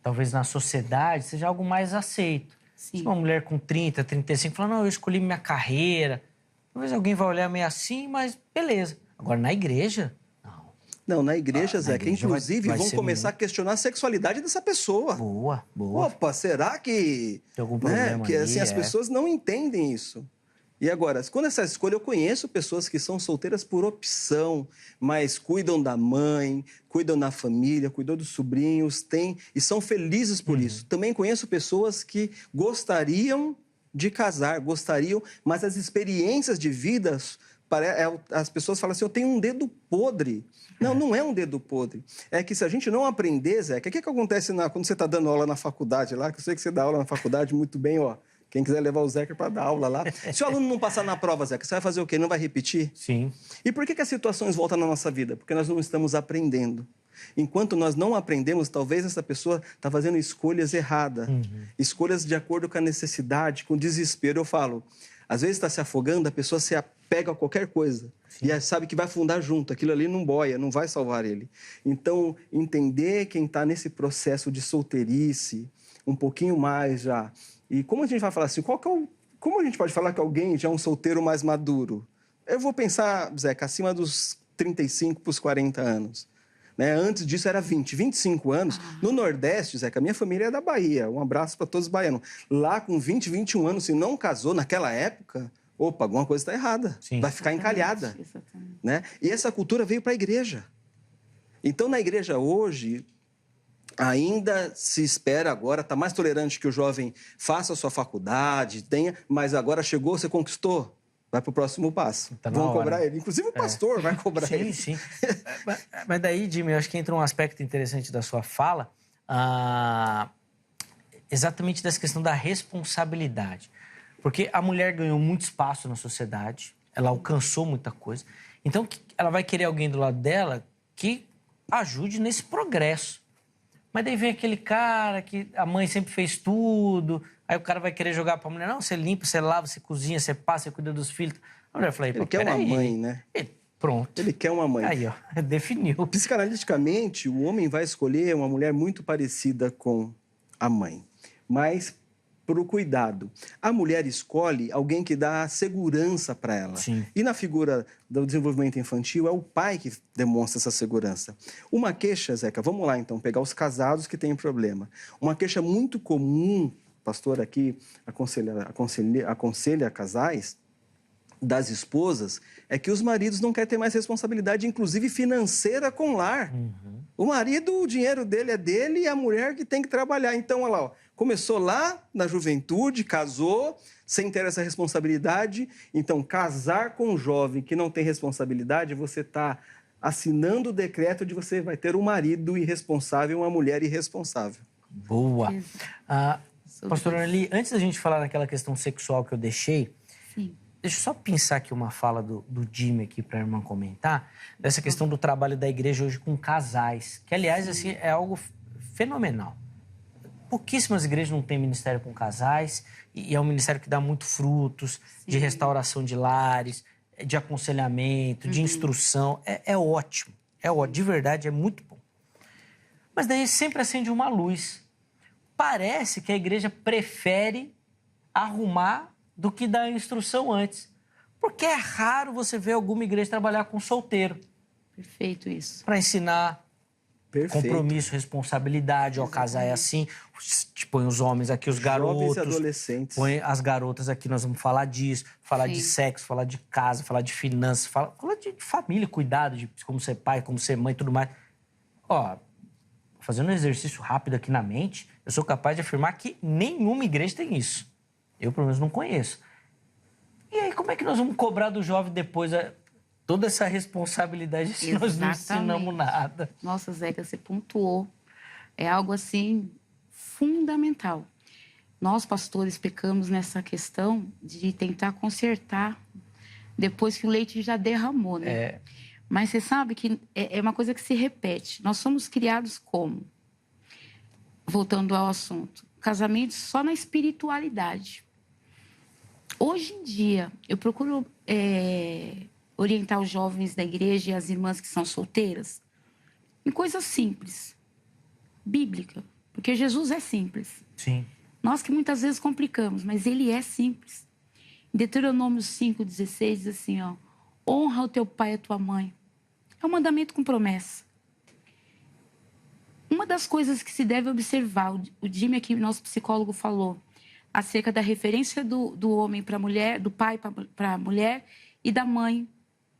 Talvez na sociedade seja algo mais aceito. Se uma mulher com 30, 35 fala, não, eu escolhi minha carreira, talvez alguém vai olhar meio assim, mas beleza. Agora, na igreja... Não, na igreja, Zeca, inclusive vão começar a questionar a sexualidade dessa pessoa. Boa. Opa, será que... Tem algum problema que assim, as pessoas não entendem isso. E agora, quando essa escolha, eu conheço pessoas que são solteiras por opção, mas cuidam da mãe, cuidam da família, cuidam dos sobrinhos, e são felizes por isso. Também conheço pessoas que gostariam de casar, mas as experiências de vida... As pessoas falam assim, eu tenho um dedo podre. Não é um dedo podre. É que se a gente não aprender, Zeca, o que acontece quando você está dando aula na faculdade lá, que eu sei que você dá aula na faculdade muito bem, quem quiser levar o Zeca para dar aula lá. Se o aluno não passar na prova, Zeca, você vai fazer o quê? Não vai repetir? Sim. E por que as situações voltam na nossa vida? Porque nós não estamos aprendendo. Enquanto nós não aprendemos, talvez essa pessoa está fazendo escolhas erradas. Escolhas de acordo com a necessidade, com o desespero. Eu falo... Às vezes está se afogando, a pessoa se apega a qualquer coisa. E sabe que vai afundar junto. Aquilo ali não boia, não vai salvar ele. Então, entender quem está nesse processo de solteirice, um pouquinho mais já. E como a gente vai falar assim, como a gente pode falar que alguém já é um solteiro mais maduro? Eu vou pensar, Zeca, acima dos 35 para os 40 anos. Né? Antes disso era 20, 25 anos. No Nordeste, Zeca, a minha família é da Bahia. Um abraço para todos os baianos. Lá com 20, 21 anos, se não casou naquela época, alguma coisa está errada. Vai ficar encalhada. Né? E essa cultura veio para a igreja. Então, na igreja hoje, ainda se espera agora, está mais tolerante que o jovem faça a sua faculdade, mas agora chegou, você conquistou. Vai para o próximo passo. Vão cobrar ele. Inclusive o pastor vai cobrar ele. Sim. Mas daí, Jimmy, eu acho que entra um aspecto interessante da sua fala, exatamente dessa questão da responsabilidade. Porque a mulher ganhou muito espaço na sociedade, ela alcançou muita coisa. Então, ela vai querer alguém do lado dela que ajude nesse progresso. Mas daí vem aquele cara que a mãe sempre fez tudo, aí o cara vai querer jogar pra mulher. Não, você limpa, você lava, você cozinha, você passa, você cuida dos filhos. A mulher falou, ele quer uma mãe, né? Pronto. Ele quer uma mãe. Aí, ó, definiu. Psicanaliticamente, o homem vai escolher uma mulher muito parecida com a mãe, mas por cuidado. A mulher escolhe alguém que dá segurança para ela. Sim. E na figura do desenvolvimento infantil, é o pai que demonstra essa segurança. Uma queixa, Zeca, vamos lá então, pegar os casados que têm problema. Uma queixa muito comum, pastor aqui aconselha casais, das esposas, é que os maridos não querem ter mais responsabilidade, inclusive financeira, com o lar. O marido, o dinheiro dele é dele e a mulher que tem que trabalhar. Então, olha lá, ó, começou lá na juventude, casou, sem ter essa responsabilidade. Então, casar com um jovem que não tem responsabilidade, você está assinando o decreto de você vai ter um marido irresponsável e uma mulher irresponsável. Boa. Pastora Anneli, antes da gente falar daquela questão sexual que eu deixei, Sim. deixa eu só pensar aqui uma fala do Jimmy aqui para a irmã comentar, dessa questão do trabalho da igreja hoje com casais, que, aliás, assim, é algo fenomenal. Pouquíssimas igrejas não têm ministério com casais, e é um ministério que dá muito frutos, de restauração de lares, de aconselhamento, de instrução. É ótimo, de verdade, é muito bom. Mas daí sempre acende uma luz. Parece que a igreja prefere arrumar do que dar instrução antes. Porque é raro você ver alguma igreja trabalhar com solteiro. Perfeito isso. Para ensinar compromisso, responsabilidade. Ó, casar é assim. Põe os homens aqui, os garotos. Jovens e adolescentes. Põe as garotas aqui, nós vamos falar disso. Falar de sexo, falar de casa, falar de finanças. Falar de família, cuidado, de como ser pai, como ser mãe e tudo mais. Ó, fazendo um exercício rápido aqui na mente, eu sou capaz de afirmar que nenhuma igreja tem isso. Eu, pelo menos, não conheço. E aí, como é que nós vamos cobrar do jovem depois toda essa responsabilidade se nós não ensinamos nada? Nossa, Zeca, você pontuou. É algo, assim, fundamental. Nós, pastores, pecamos nessa questão de tentar consertar depois que o leite já derramou, né? Mas você sabe que é uma coisa que se repete. Nós somos criados como? Voltando ao assunto. Casamento só na espiritualidade. Hoje em dia, eu procuro orientar os jovens da igreja e as irmãs que são solteiras em coisas simples, bíblica, porque Jesus é simples. Sim. Nós que muitas vezes complicamos, mas ele é simples. Em Deuteronômio 5,16 diz assim, ó, honra o teu pai e a tua mãe. É um mandamento com promessa. Uma das coisas que se deve observar, o Jimmy aqui, nosso psicólogo, falou, acerca da referência do homem para a mulher, do pai para a mulher e da mãe,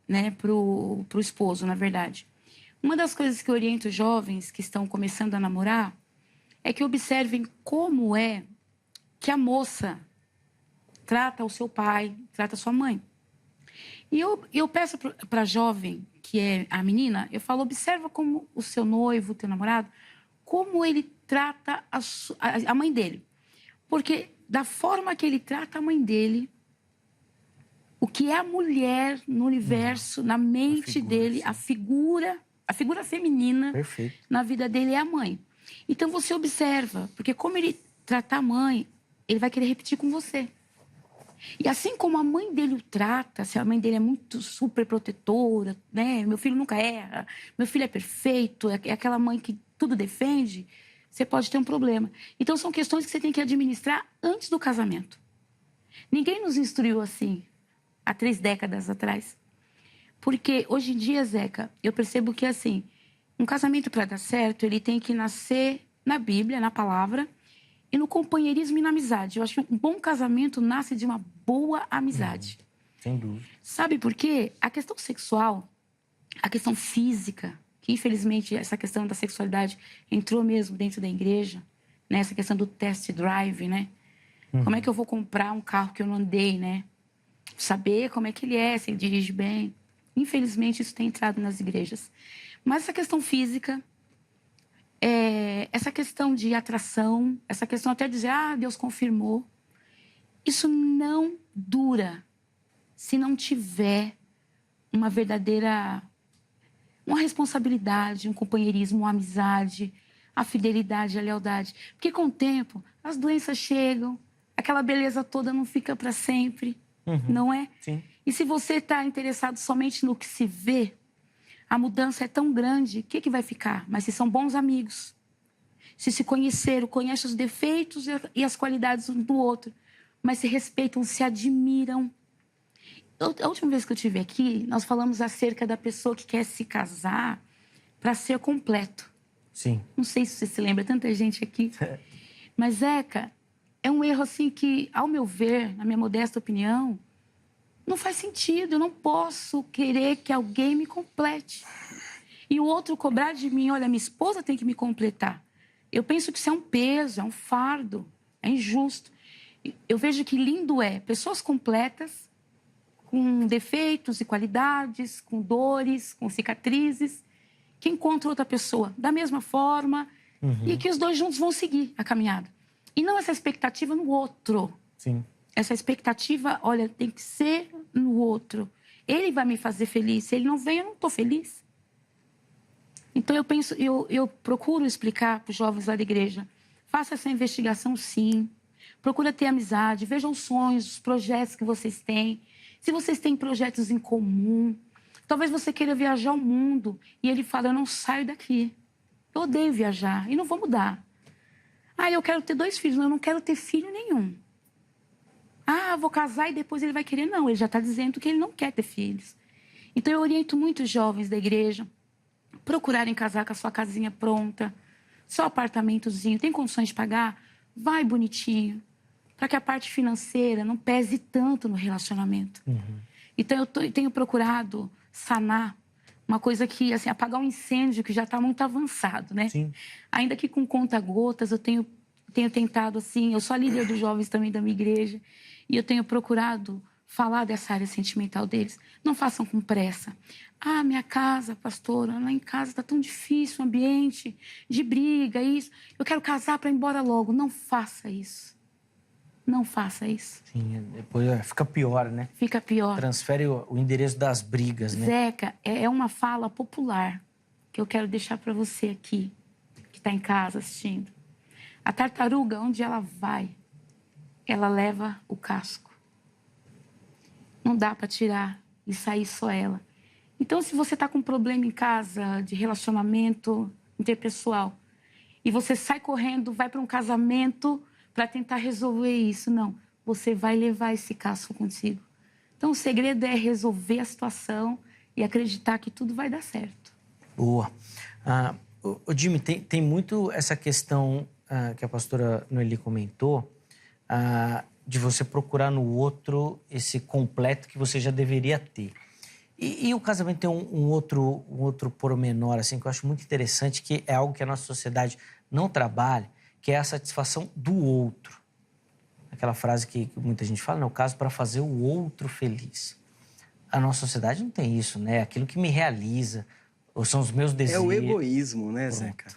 né, para o esposo, na verdade. Uma das coisas que eu oriento os jovens que estão começando a namorar é que observem como é que a moça trata o seu pai, trata a sua mãe. E eu peço para a jovem, que é a menina, eu falo, observa como o seu noivo, o teu namorado, como ele trata a mãe dele. Porque da forma que ele trata a mãe dele, o que é a mulher no universo, na mente dele, a figura feminina na vida dele é a mãe. Então você observa, porque como ele trata a mãe, ele vai querer repetir com você. E assim como a mãe dele o trata, se a mãe dele é muito super protetora, né? Meu filho nunca erra, meu filho é perfeito, é aquela mãe que tudo defende, você pode ter um problema. Então são questões que você tem que administrar antes do casamento. Ninguém nos instruiu assim há 3 décadas atrás. Porque hoje em dia, Zeca, eu percebo que assim, um casamento para dar certo, ele tem que nascer na Bíblia, na palavra, e no companheirismo e na amizade. Eu acho que um bom casamento nasce de uma boa amizade. Sem dúvida. Sabe por quê? A questão sexual, a questão física, que infelizmente essa questão da sexualidade entrou mesmo dentro da igreja, né? Essa questão do test drive, né? Como é que eu vou comprar um carro que eu não andei, né? Saber como é que ele é, se ele dirige bem. Infelizmente isso tem entrado nas igrejas. Mas essa questão física, essa questão de atração, essa questão até de dizer, Deus confirmou, isso não dura se não tiver uma verdadeira, uma responsabilidade, um companheirismo, uma amizade, a fidelidade, a lealdade. Porque com o tempo, as doenças chegam, aquela beleza toda não fica para sempre, não é? Sim. E se você está interessado somente no que se vê, a mudança é tão grande, o que vai ficar? Mas se são bons amigos, se conheceram, conhecem os defeitos e as qualidades um do outro, mas se respeitam, se admiram. A última vez que eu estive aqui, nós falamos acerca da pessoa que quer se casar para ser completo. Sim. Não sei se você se lembra, tanta gente aqui. Mas, Zeca, é um erro assim que, ao meu ver, na minha modesta opinião, não faz sentido. Eu não posso querer que alguém me complete. E o outro cobrar de mim, olha, minha esposa tem que me completar. Eu penso que isso é um peso, é um fardo, é injusto. Eu vejo que lindo é pessoas completas, com defeitos e qualidades, com dores, com cicatrizes, que encontram outra pessoa da mesma forma e que os dois juntos vão seguir a caminhada. E não essa expectativa no outro. Sim. Essa expectativa, olha, tem que ser no outro. Ele vai me fazer feliz. Se ele não vem, eu não estou feliz. Então, eu procuro explicar para os jovens lá da igreja. Faça essa investigação, sim. Procura ter amizade. Veja os sonhos, os projetos que vocês têm. Se vocês têm projetos em comum. Talvez você queira viajar ao mundo. E ele fala, eu não saio daqui. Eu odeio viajar e não vou mudar. Ah, eu quero ter 2 filhos. Não, eu não quero ter filho nenhum. Ah, vou casar e depois ele vai querer. Não, ele já está dizendo que ele não quer ter filhos. Então, eu oriento muitos jovens da igreja procurarem casar com a sua casinha pronta, seu apartamentozinho. Tem condições de pagar? Vai bonitinho. Para que a parte financeira não pese tanto no relacionamento. Então, eu tenho procurado sanar uma coisa que, assim, apagar um incêndio que já está muito avançado, né? Sim. Ainda que com conta-gotas, eu tenho tentado, assim, eu sou a líder dos jovens também da minha igreja, e eu tenho procurado falar dessa área sentimental deles. Não façam com pressa. Ah, minha casa, pastora, lá em casa está tão difícil, o ambiente de briga, isso. Eu quero casar para ir embora logo. Não faça isso. Não faça isso. Sim, depois fica pior, né? Fica pior. Transfere o endereço das brigas, né? Zeca, é uma fala popular que eu quero deixar para você aqui, que está em casa assistindo. A tartaruga, onde ela vai, ela leva o casco. Não dá para tirar e sair só ela. Então, se você está com um problema em casa, de relacionamento interpessoal, e você sai correndo, vai para um casamento para tentar resolver isso, não. Você vai levar esse casco consigo. Então, o segredo é resolver a situação e acreditar que tudo vai dar certo. Boa. Jimmy, tem muito essa questão que a pastora Noeli comentou, de você procurar no outro esse completo que você já deveria ter. E o casamento tem um outro pormenor, assim, que eu acho muito interessante, que é algo que a nossa sociedade não trabalha, que é a satisfação do outro. Aquela frase que muita gente fala, né? O caso para fazer o outro feliz. A nossa sociedade não tem isso, né? Aquilo que me realiza, ou são os meus desejos. É o egoísmo, né, Zeca?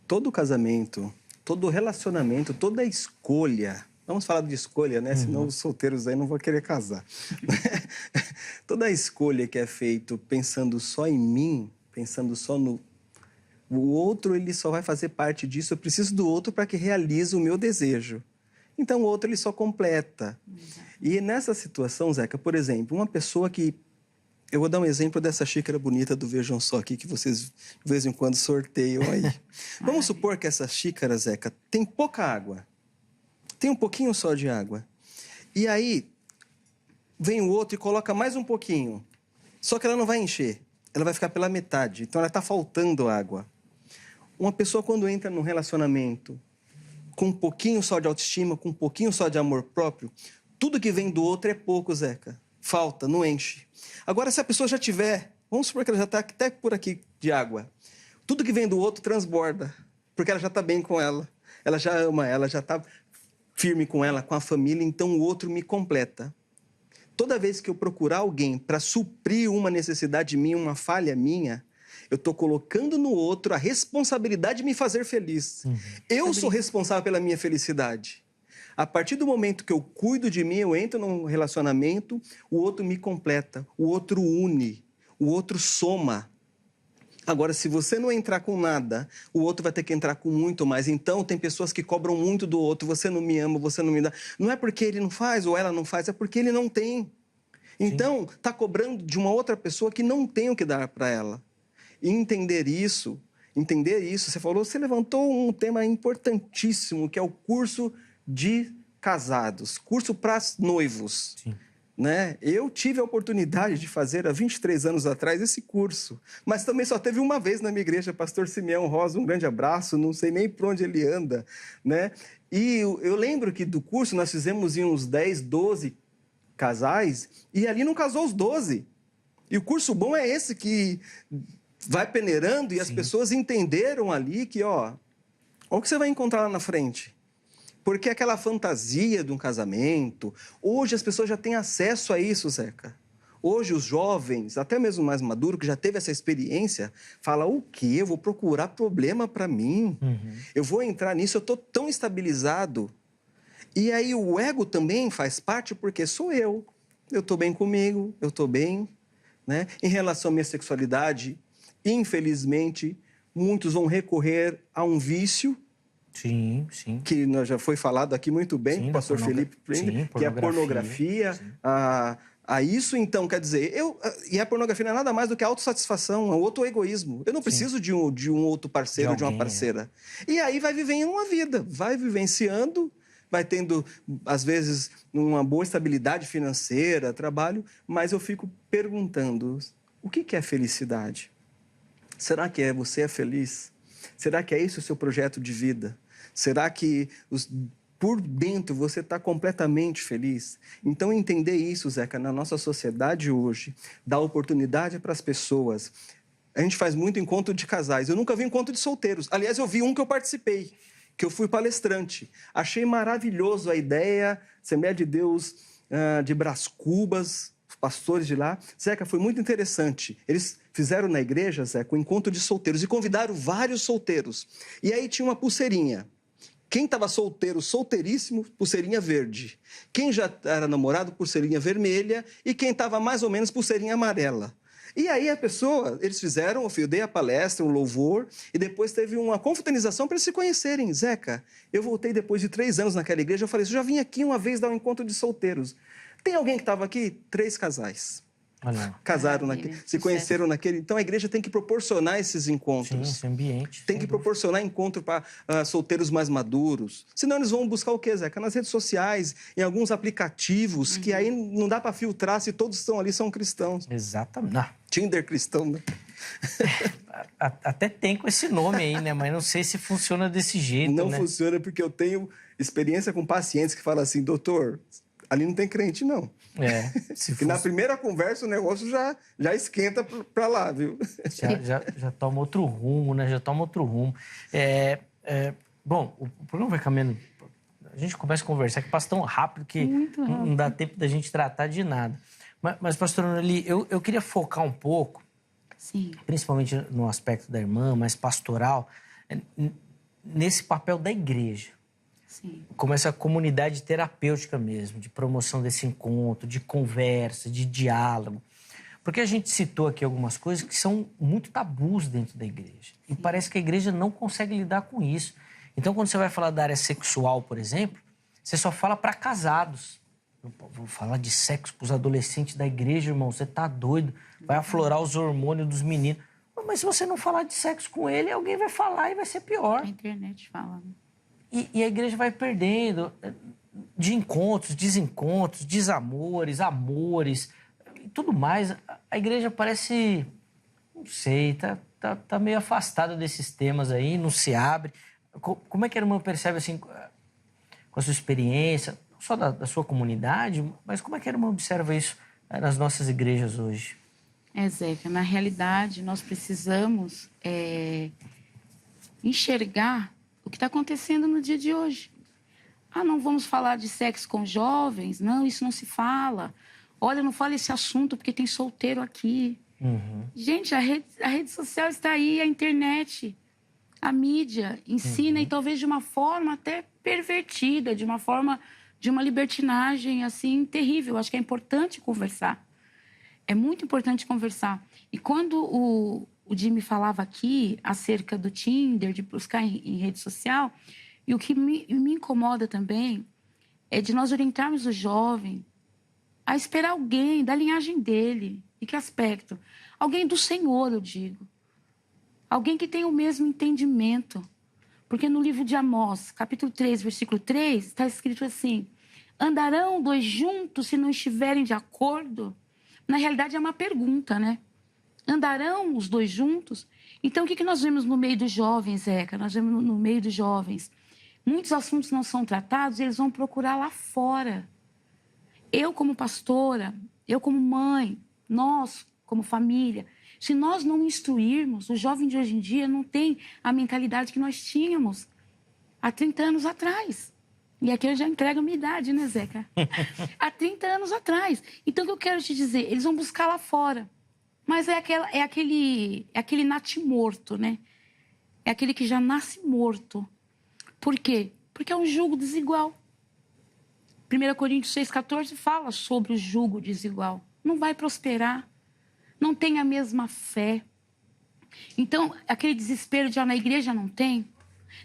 Todo casamento, todo relacionamento, toda escolha... Vamos falar de escolha, né? Senão os solteiros aí não vão querer casar. Toda escolha que é feita pensando só em mim, pensando só no... O outro, ele só vai fazer parte disso. Eu preciso do outro para que realize o meu desejo. Então, o outro, ele só completa. E nessa situação, Zeca, por exemplo, uma pessoa que... Eu vou dar um exemplo dessa xícara bonita do Vejam Só aqui, que vocês, de vez em quando, sorteiam aí. Vamos supor que essa xícara, Zeca, tem pouca água. Tem um pouquinho só de água. E aí, vem o outro e coloca mais um pouquinho. Só que ela não vai encher. Ela vai ficar pela metade. Então, ela está faltando água. Uma pessoa, quando entra num relacionamento com um pouquinho só de autoestima, com um pouquinho só de amor próprio, tudo que vem do outro é pouco, Zeca. Falta, não enche. Agora, se a pessoa já tiver... Vamos supor que ela já está até por aqui de água. Tudo que vem do outro transborda. Porque ela já está bem com ela. Ela já ama ela, já está... firme com ela, com a família, então o outro me completa. Toda vez que eu procurar alguém para suprir uma necessidade minha, uma falha minha, eu estou colocando no outro a responsabilidade de me fazer feliz. Eu sou responsável pela minha felicidade. A partir do momento que eu cuido de mim, eu entro num relacionamento, o outro me completa, o outro une, o outro soma. Agora, se você não entrar com nada, o outro vai ter que entrar com muito mais. Então, tem pessoas que cobram muito do outro. Você não me ama, você não me dá. Não é porque ele não faz ou ela não faz, é porque ele não tem. Então, está cobrando de uma outra pessoa que não tem o que dar para ela. E entender isso, você levantou um tema importantíssimo, que é o curso de casados, curso para noivos. Sim. Né? Eu tive a oportunidade de fazer há 23 anos atrás esse curso, mas também só teve uma vez na minha igreja, pastor Simeão Rosa, um grande abraço, não sei nem por onde ele anda, né? E eu lembro que do curso nós fizemos em uns 10, 12 casais, e ali não casou os 12. E o curso bom é esse que vai peneirando e as pessoas entenderam ali que, olha o que você vai encontrar lá na frente. Porque aquela fantasia de um casamento, hoje as pessoas já têm acesso a isso, Zeca. Hoje os jovens, até mesmo mais maduro, que já teve essa experiência, fala, o quê? Eu vou procurar problema para mim. Eu vou entrar nisso, eu estou tão estabilizado. E aí o ego também faz parte, porque sou eu. Eu estou bem comigo, eu estou bem. Né? Em relação à minha sexualidade, infelizmente, muitos vão recorrer a um vício. Sim, sim. Que já foi falado aqui muito bem, com o pastor Felipe Prender, que é a pornografia. A isso, então, quer dizer, e a pornografia não é nada mais do que a autossatisfação, é outro egoísmo. Eu não preciso de um outro parceiro, de uma parceira. E aí vai vivendo uma vida, vai vivenciando, vai tendo, às vezes, uma boa estabilidade financeira, trabalho, mas eu fico perguntando, o que é felicidade? Será que você é feliz? Será que é esse o seu projeto de vida? Será que por dentro você está completamente feliz? Então, entender isso, Zeca, na nossa sociedade hoje, dá oportunidade para as pessoas. A gente faz muito encontro de casais. Eu nunca vi encontro de solteiros. Aliás, eu vi um que eu participei, que eu fui palestrante. Achei maravilhoso a ideia, Assembleia de Deus de Brás Cubas, os pastores de lá. Zeca, foi muito interessante. Eles fizeram na igreja, Zeca, um encontro de solteiros e convidaram vários solteiros. E aí tinha uma pulseirinha. Quem estava solteiro, solteiríssimo, pulseirinha verde. Quem já era namorado, pulseirinha vermelha. E quem estava mais ou menos, pulseirinha amarela. E aí eles fizeram, eu dei a palestra, um louvor, e depois teve uma confraternização para eles se conhecerem. Zeca, eu voltei depois de 3 anos naquela igreja, eu falei, eu já vim aqui uma vez dar um encontro de solteiros. Tem alguém que estava aqui? 3 casais. Casaram se conheceram naquele... Então, a igreja tem que proporcionar esses encontros. Sim, esse ambiente. Tem que proporcionar encontro para solteiros mais maduros. Senão, eles vão buscar o quê, Zeca? Nas redes sociais, em alguns aplicativos, que aí não dá para filtrar se todos estão ali são cristãos. Exatamente. Tinder cristão, né? Até tem com esse nome aí, né? Mas não sei se funciona desse jeito, Não funciona porque eu tenho experiência com pacientes que falam assim, doutor, ali não tem crente, não. Porque na primeira conversa o negócio já esquenta para lá, viu? Já toma outro rumo, né? Já toma outro rumo. Bom, o programa vai caminhando... A gente começa a conversar que passa tão rápido que não dá tempo da gente tratar de nada. Mas pastor Noeli, eu queria focar um pouco, principalmente no aspecto da irmã, mais pastoral, nesse papel da igreja. Como essa comunidade terapêutica mesmo, de promoção desse encontro, de conversa, de diálogo. Porque a gente citou aqui algumas coisas que são muito tabus dentro da igreja. E parece que a igreja não consegue lidar com isso. Então, quando você vai falar da área sexual, por exemplo, você só fala para casados. Eu vou falar de sexo para os adolescentes da igreja, irmão, você tá doido. Vai aflorar os hormônios dos meninos. Mas se você não falar de sexo com ele, alguém vai falar e vai ser pior. A internet fala, né? E a igreja vai perdendo de encontros, desencontros, desamores, amores e tudo mais. A igreja parece, não sei, tá meio afastada desses temas aí, não se abre. Como é que a irmã percebe, assim, com a sua experiência, não só da sua comunidade, mas como é que a irmã observa isso nas nossas igrejas hoje? Zeca, na realidade, nós precisamos enxergar o que está acontecendo no dia de hoje. Não vamos falar de sexo com jovens? Não, isso não se fala. Olha, não fala esse assunto porque tem solteiro aqui. Gente, a rede social está aí, a internet, a mídia ensina e talvez de uma forma até pervertida, de uma libertinagem assim terrível. Acho que é importante conversar. É muito importante conversar. E quando o Jimmy falava aqui acerca do Tinder, de buscar em rede social, e o que me incomoda também é de nós orientarmos o jovem a esperar alguém da linhagem dele. E que aspecto? Alguém do Senhor, eu digo. Alguém que tenha o mesmo entendimento. Porque no livro de Amós, capítulo 3, versículo 3, está escrito assim: andarão dois juntos se não estiverem de acordo? Na realidade, é uma pergunta, né? Andarão os dois juntos? Então, o que nós vemos no meio dos jovens, Zeca? Nós vemos no meio dos jovens. Muitos assuntos não são tratados, eles vão procurar lá fora. Eu, como pastora, eu, como mãe, nós, como família, se nós não instruirmos, o jovem de hoje em dia não tem a mentalidade que nós tínhamos há 30 anos atrás. E aqui eu já entrego a minha idade, né, Zeca? Há 30 anos atrás. Então, o que eu quero te dizer? Eles vão buscar lá fora. Mas é aquele natimorto, né? É aquele que já nasce morto. Por quê? Porque é um jugo desigual. 1 Coríntios 6,14 fala sobre o jugo desigual. Não vai prosperar. Não tem a mesma fé. Então, aquele desespero de na igreja não tem.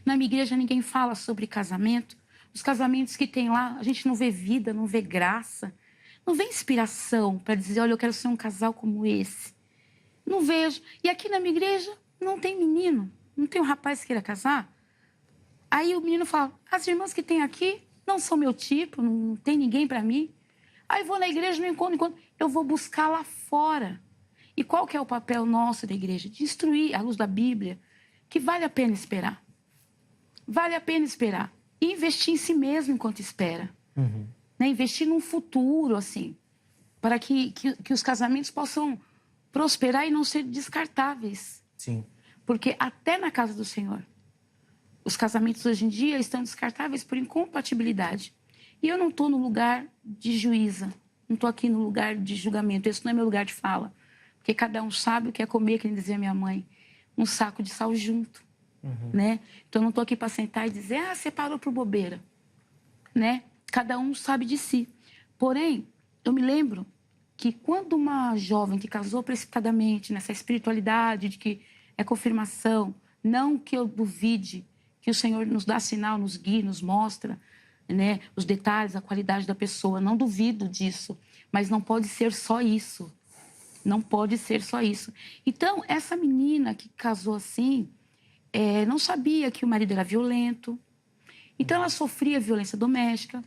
Na minha igreja ninguém fala sobre casamento. Os casamentos que tem lá, a gente não vê vida, não vê graça. Não vê inspiração para dizer, olha, eu quero ser um casal como esse. Não vejo. E aqui na minha igreja não tem menino. Não tem um rapaz que queira casar. Aí o menino fala, as irmãs que tem aqui não são meu tipo, não tem ninguém para mim. Aí vou na igreja, não encontro. Eu vou buscar lá fora. E qual que é o papel nosso da igreja? De instruir, à luz da Bíblia, que vale a pena esperar. Vale a pena esperar. E investir em si mesmo enquanto espera. Uhum. Né? Investir num futuro, assim, para que os casamentos possam prosperar e não ser descartáveis. Sim. Porque até na casa do Senhor, os casamentos hoje em dia estão descartáveis por incompatibilidade. E eu não estou no lugar de juíza, não estou aqui no lugar de julgamento, esse não é meu lugar de fala. Porque cada um sabe o que é comer, que nem dizia minha mãe, um saco de sal junto. Uhum. Né? Então eu não estou aqui para sentar e dizer, você parou por bobeira. Né? Cada um sabe de si. Porém, eu me lembro que quando uma jovem que casou precipitadamente nessa espiritualidade de que é confirmação, não que eu duvide que o Senhor nos dá sinal, nos guia, nos mostra, né, os detalhes, a qualidade da pessoa, não duvido disso, mas não pode ser só isso. Não pode ser só isso. Então, essa menina que casou assim, não sabia que o marido era violento, então ela sofria violência doméstica.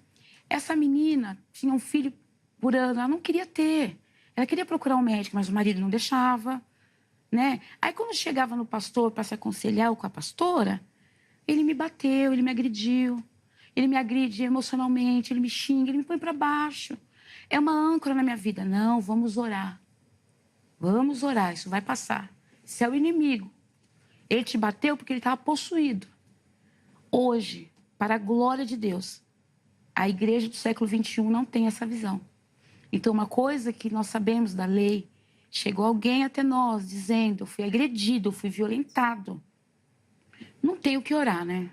Essa menina tinha um filho por ano, ela não queria ter. Ela queria procurar um médico, mas o marido não deixava, né? Aí, quando chegava no pastor para se aconselhar ou com a pastora, ele me bateu, ele me agrediu. Ele me agride emocionalmente, ele me xinga, ele me põe para baixo. É uma âncora na minha vida. Não, vamos orar. Vamos orar, isso vai passar. Isso é o inimigo. Ele te bateu porque ele estava possuído. Hoje, para a glória de Deus, a igreja do século XXI não tem essa visão. Então, uma coisa que nós sabemos da lei, chegou alguém até nós dizendo, eu fui agredido, eu fui violentado. Não tem o que orar, né?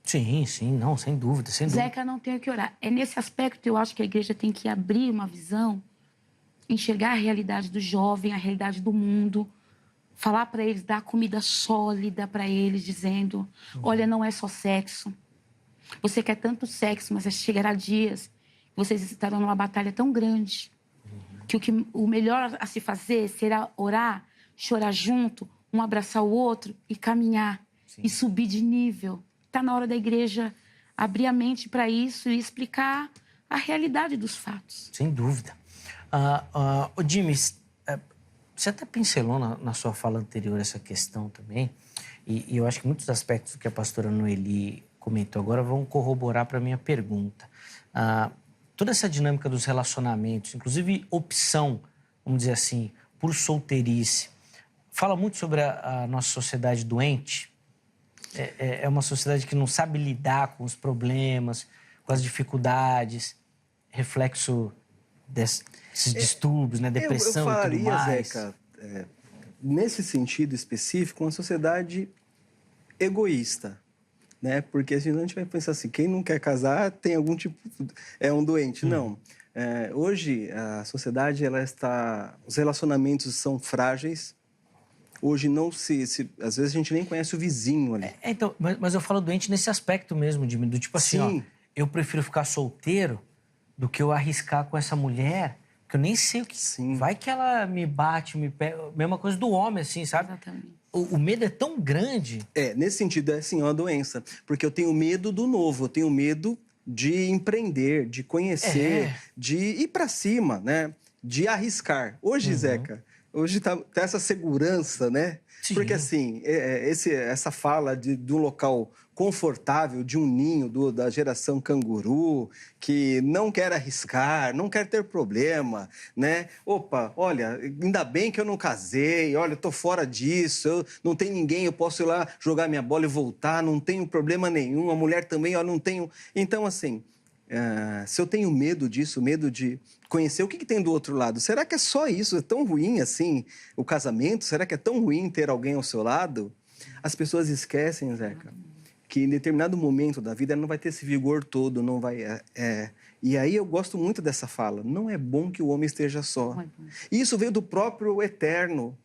Sim, não, sem dúvida, sem dúvida. Zeca, não tem o que orar. É nesse aspecto que eu acho que a igreja tem que abrir uma visão, enxergar a realidade do jovem, a realidade do mundo, falar para eles, dar comida sólida para eles, dizendo, olha, não é só sexo. Você quer tanto sexo, mas chegará dias que vocês estarão numa batalha tão grande que o melhor a se fazer será orar, chorar junto, um abraçar o outro e caminhar. Sim. E subir de nível. Está na hora da igreja abrir a mente para isso e explicar a realidade dos fatos. Sem dúvida. Jimmy, você até pincelou na sua fala anterior essa questão também, e eu acho que muitos aspectos que a pastora Noeli comentou agora vão corroborar para a minha pergunta. Toda essa dinâmica dos relacionamentos, inclusive opção, vamos dizer assim, por solteirice, fala muito sobre a nossa sociedade doente. É uma sociedade que não sabe lidar com os problemas, com as dificuldades, reflexo desses distúrbios, né? Depressão eu falaria, e tudo mais. Zeca, nesse sentido específico, uma sociedade egoísta, né? Porque a gente vai pensar assim, quem não quer casar tem algum tipo... é um doente. Não. Hoje, a sociedade, os relacionamentos são frágeis, Hoje não às vezes a gente nem conhece o vizinho ali. Então, mas eu falo doente nesse aspecto mesmo, Jimmy, do tipo assim, Sim. ó, eu prefiro ficar solteiro do que eu arriscar com essa mulher, que eu nem sei o que... Sim. Vai que ela me bate, me pega... Mesma coisa do homem, assim, sabe? Exatamente. O medo é tão grande. Nesse sentido, é assim, uma doença. Porque eu tenho medo do novo, eu tenho medo de empreender, de conhecer, de ir para cima, né? De arriscar. Hoje, Zeca, hoje tá essa segurança, né? Sim. Porque, assim, essa fala de um local confortável, de um ninho da geração canguru, que não quer arriscar, não quer ter problema, né? Opa, olha, ainda bem que eu não casei, olha, eu tô fora disso, eu não tenho ninguém, eu posso ir lá jogar minha bola e voltar, não tenho problema nenhum, a mulher também, ó, não tenho... Então, assim, se eu tenho medo disso, medo de conhecer o que tem do outro lado, será que é só isso? É tão ruim assim o casamento? Será que é tão ruim ter alguém ao seu lado? As pessoas esquecem, Zeca, que em determinado momento da vida ela não vai ter esse vigor todo, não vai... E aí eu gosto muito dessa fala. Não é bom que o homem esteja só. E isso veio do próprio Eterno.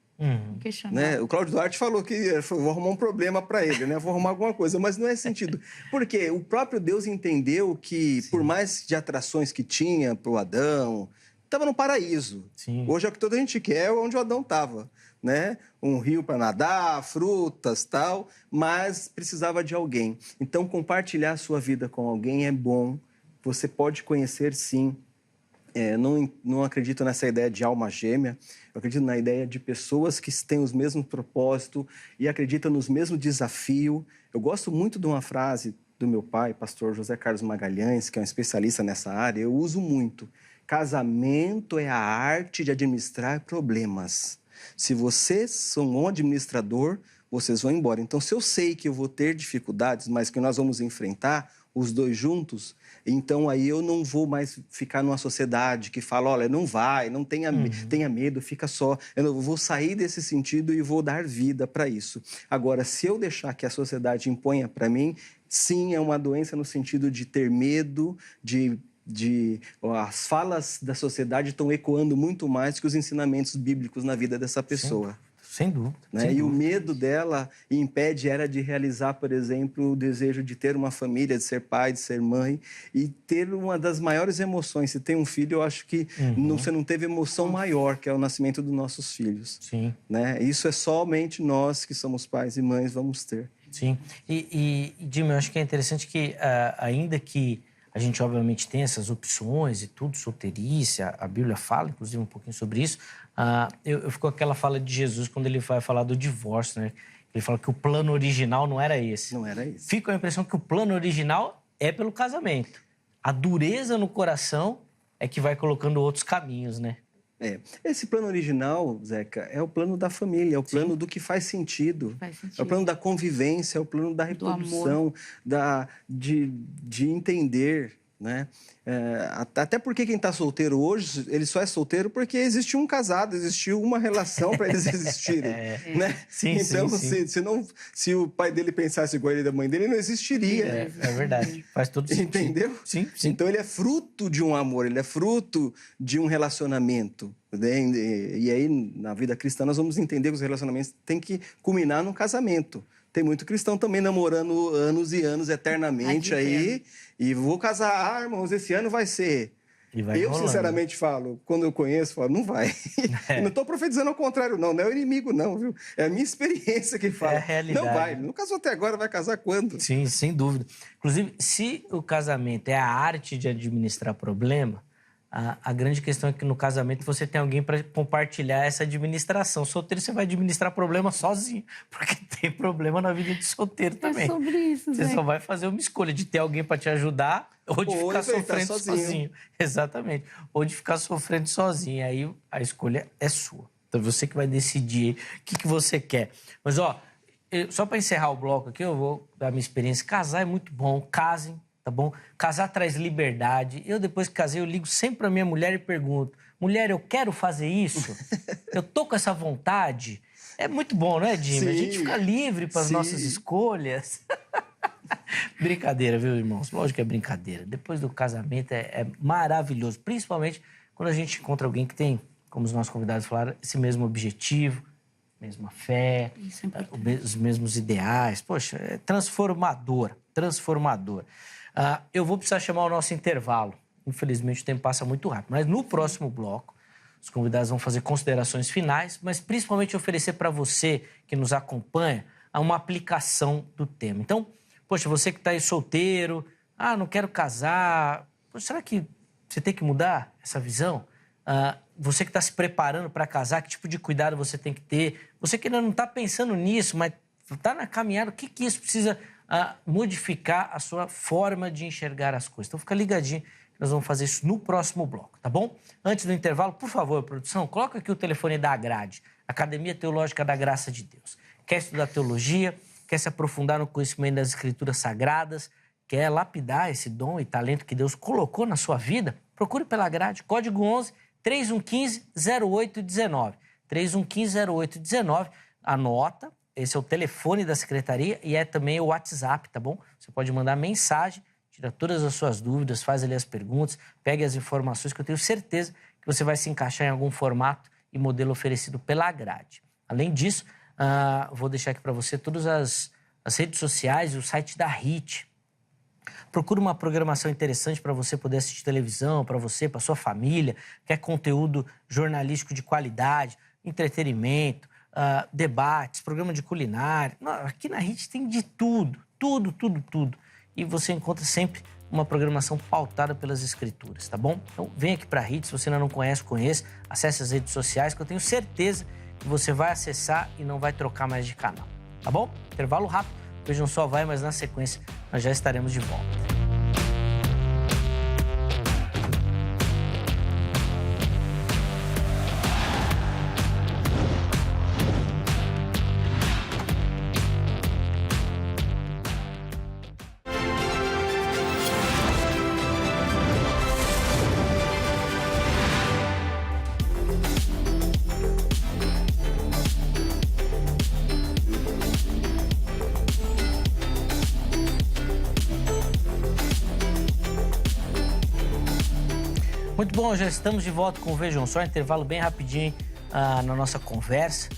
Né? O Cláudio Duarte falou que vou arrumar um problema para ele, né? Vou arrumar alguma coisa, mas não é esse sentido. Porque o próprio Deus entendeu que, por mais de atrações que tinha para o Adão, estava no paraíso. Sim. Hoje é o que toda a gente quer, é onde o Adão estava. Né? Um rio para nadar, frutas, tal, mas precisava de alguém. Então, compartilhar a sua vida com alguém é bom. Você pode conhecer, sim. Não acredito nessa ideia de alma gêmea. Eu acredito na ideia de pessoas que têm os mesmos propósitos e acreditam nos mesmos desafios. Eu gosto muito de uma frase do meu pai, pastor José Carlos Magalhães, que é um especialista nessa área. Eu uso muito. Casamento é a arte de administrar problemas. Se vocês são um administrador, vocês vão embora. Então, se eu sei que eu vou ter dificuldades, mas que nós vamos enfrentar os dois juntos, então aí eu não vou mais ficar numa sociedade que fala, olha, não vai, não tenha medo, fica só. Eu vou sair desse sentido e vou dar vida para isso. Agora, se eu deixar que a sociedade imponha para mim, sim, é uma doença no sentido de ter medo, as falas da sociedade estão ecoando muito mais que os ensinamentos bíblicos na vida dessa pessoa. Sem dúvida. Né? Sem dúvida. O medo dela impede ela de realizar, por exemplo, o desejo de ter uma família, de ser pai, de ser mãe e ter uma das maiores emoções. Se tem um filho, eu acho que você não teve emoção maior, que é o nascimento dos nossos filhos. Sim. Né? Isso é somente nós que somos pais e mães vamos ter. Sim. E Jimmy, eu acho que é interessante que, ainda que a gente, obviamente, tem essas opções e tudo, solteirice, a Bíblia fala, inclusive, um pouquinho sobre isso. Eu fico com aquela fala de Jesus quando ele vai falar do divórcio, né? Ele fala que o plano original não era esse. Não era esse. Fica a impressão que o plano original é pelo casamento. A dureza no coração é que vai colocando outros caminhos, né? Esse plano original, Zeca, é o plano da família, é o plano do que faz sentido. É o plano da convivência, é o plano da reprodução, de entender, né? Até porque quem está solteiro hoje, ele só é solteiro porque existiu um casado, existiu uma relação para eles existirem. Né? Sim, então, sim. se o pai dele pensasse igual ele da mãe dele, não existiria. É verdade, faz todo sentido. Entendeu? Sim. Então, ele é fruto de um amor, ele é fruto de um relacionamento. Né? E aí, na vida cristã, nós vamos entender que os relacionamentos têm que culminar no casamento. Tem muito cristão também namorando anos e anos, eternamente aí. E vou casar, irmãos, esse ano vai ser. Eu, sinceramente, falo, quando eu conheço, falo, não vai. Não estou profetizando ao contrário, não é o inimigo, não, viu? É a minha experiência que fala. É a realidade. Não vai, não casou até agora, vai casar quando? Sim, sem dúvida. Inclusive, se o casamento é a arte de administrar problema, a grande questão é que no casamento você tem alguém para compartilhar essa administração. Solteiro você vai administrar problema sozinho, porque tem problema na vida de solteiro também. É sobre isso, Você só vai fazer uma escolha de ter alguém para te ajudar ou de ficar sofrendo sozinho. Exatamente. Ou de ficar sofrendo sozinho. Aí a escolha é sua. Então você que vai decidir o que você quer. Mas, só para encerrar o bloco aqui, eu vou dar minha experiência. Casar é muito bom. Casem. Tá bom? Casar traz liberdade. Eu, depois que casei, eu ligo sempre pra minha mulher e pergunto: mulher, eu quero fazer isso? Eu tô com essa vontade? É muito bom, não é, Jimmy? Sim. A gente fica livre para as nossas escolhas. Brincadeira, viu, irmãos? Lógico que é brincadeira. Depois do casamento é maravilhoso. Principalmente quando a gente encontra alguém que tem, como os nossos convidados falaram, esse mesmo objetivo. mesma fé, os mesmos ideais. Poxa, é transformador. Eu vou precisar chamar o nosso intervalo. Infelizmente, o tempo passa muito rápido. Mas no próximo bloco, os convidados vão fazer considerações finais, mas principalmente oferecer para você que nos acompanha uma aplicação do tema. Então, poxa, você que está aí solteiro, não quero casar, poxa, será que você tem que mudar essa visão? Você que está se preparando para casar, que tipo de cuidado você tem que ter? Você que ainda não está pensando nisso, mas está na caminhada, o que isso precisa modificar a sua forma de enxergar as coisas? Então, fica ligadinho, nós vamos fazer isso no próximo bloco, tá bom? Antes do intervalo, por favor, produção, coloca aqui o telefone da Agrade, Academia Teológica da Graça de Deus. Quer estudar teologia, quer se aprofundar no conhecimento das Escrituras Sagradas, quer lapidar esse dom e talento que Deus colocou na sua vida? Procure pela Grade, código 11 3115-0819. 3115-0819, anota, esse é o telefone da secretaria e é também o WhatsApp, tá bom? Você pode mandar mensagem, tira todas as suas dúvidas, faz ali as perguntas, pegue as informações que eu tenho certeza que você vai se encaixar em algum formato e modelo oferecido pela Grade. Além disso, vou deixar aqui para você todas as redes sociais e o site da HIT. Procura uma programação interessante para você poder assistir televisão, para você, para sua família, quer conteúdo jornalístico de qualidade, entretenimento, debates, programa de culinária. Aqui na HIT tem de tudo. E você encontra sempre uma programação pautada pelas Escrituras, tá bom? Então vem aqui para a HIT, se você ainda não conhece, acesse as redes sociais que eu tenho certeza que você vai acessar e não vai trocar mais de canal, tá bom? Intervalo rápido, Vejam Só vai, mas na sequência nós já estaremos de volta. Muito bom, já estamos de volta com o Vejam Só, intervalo bem rapidinho na nossa conversa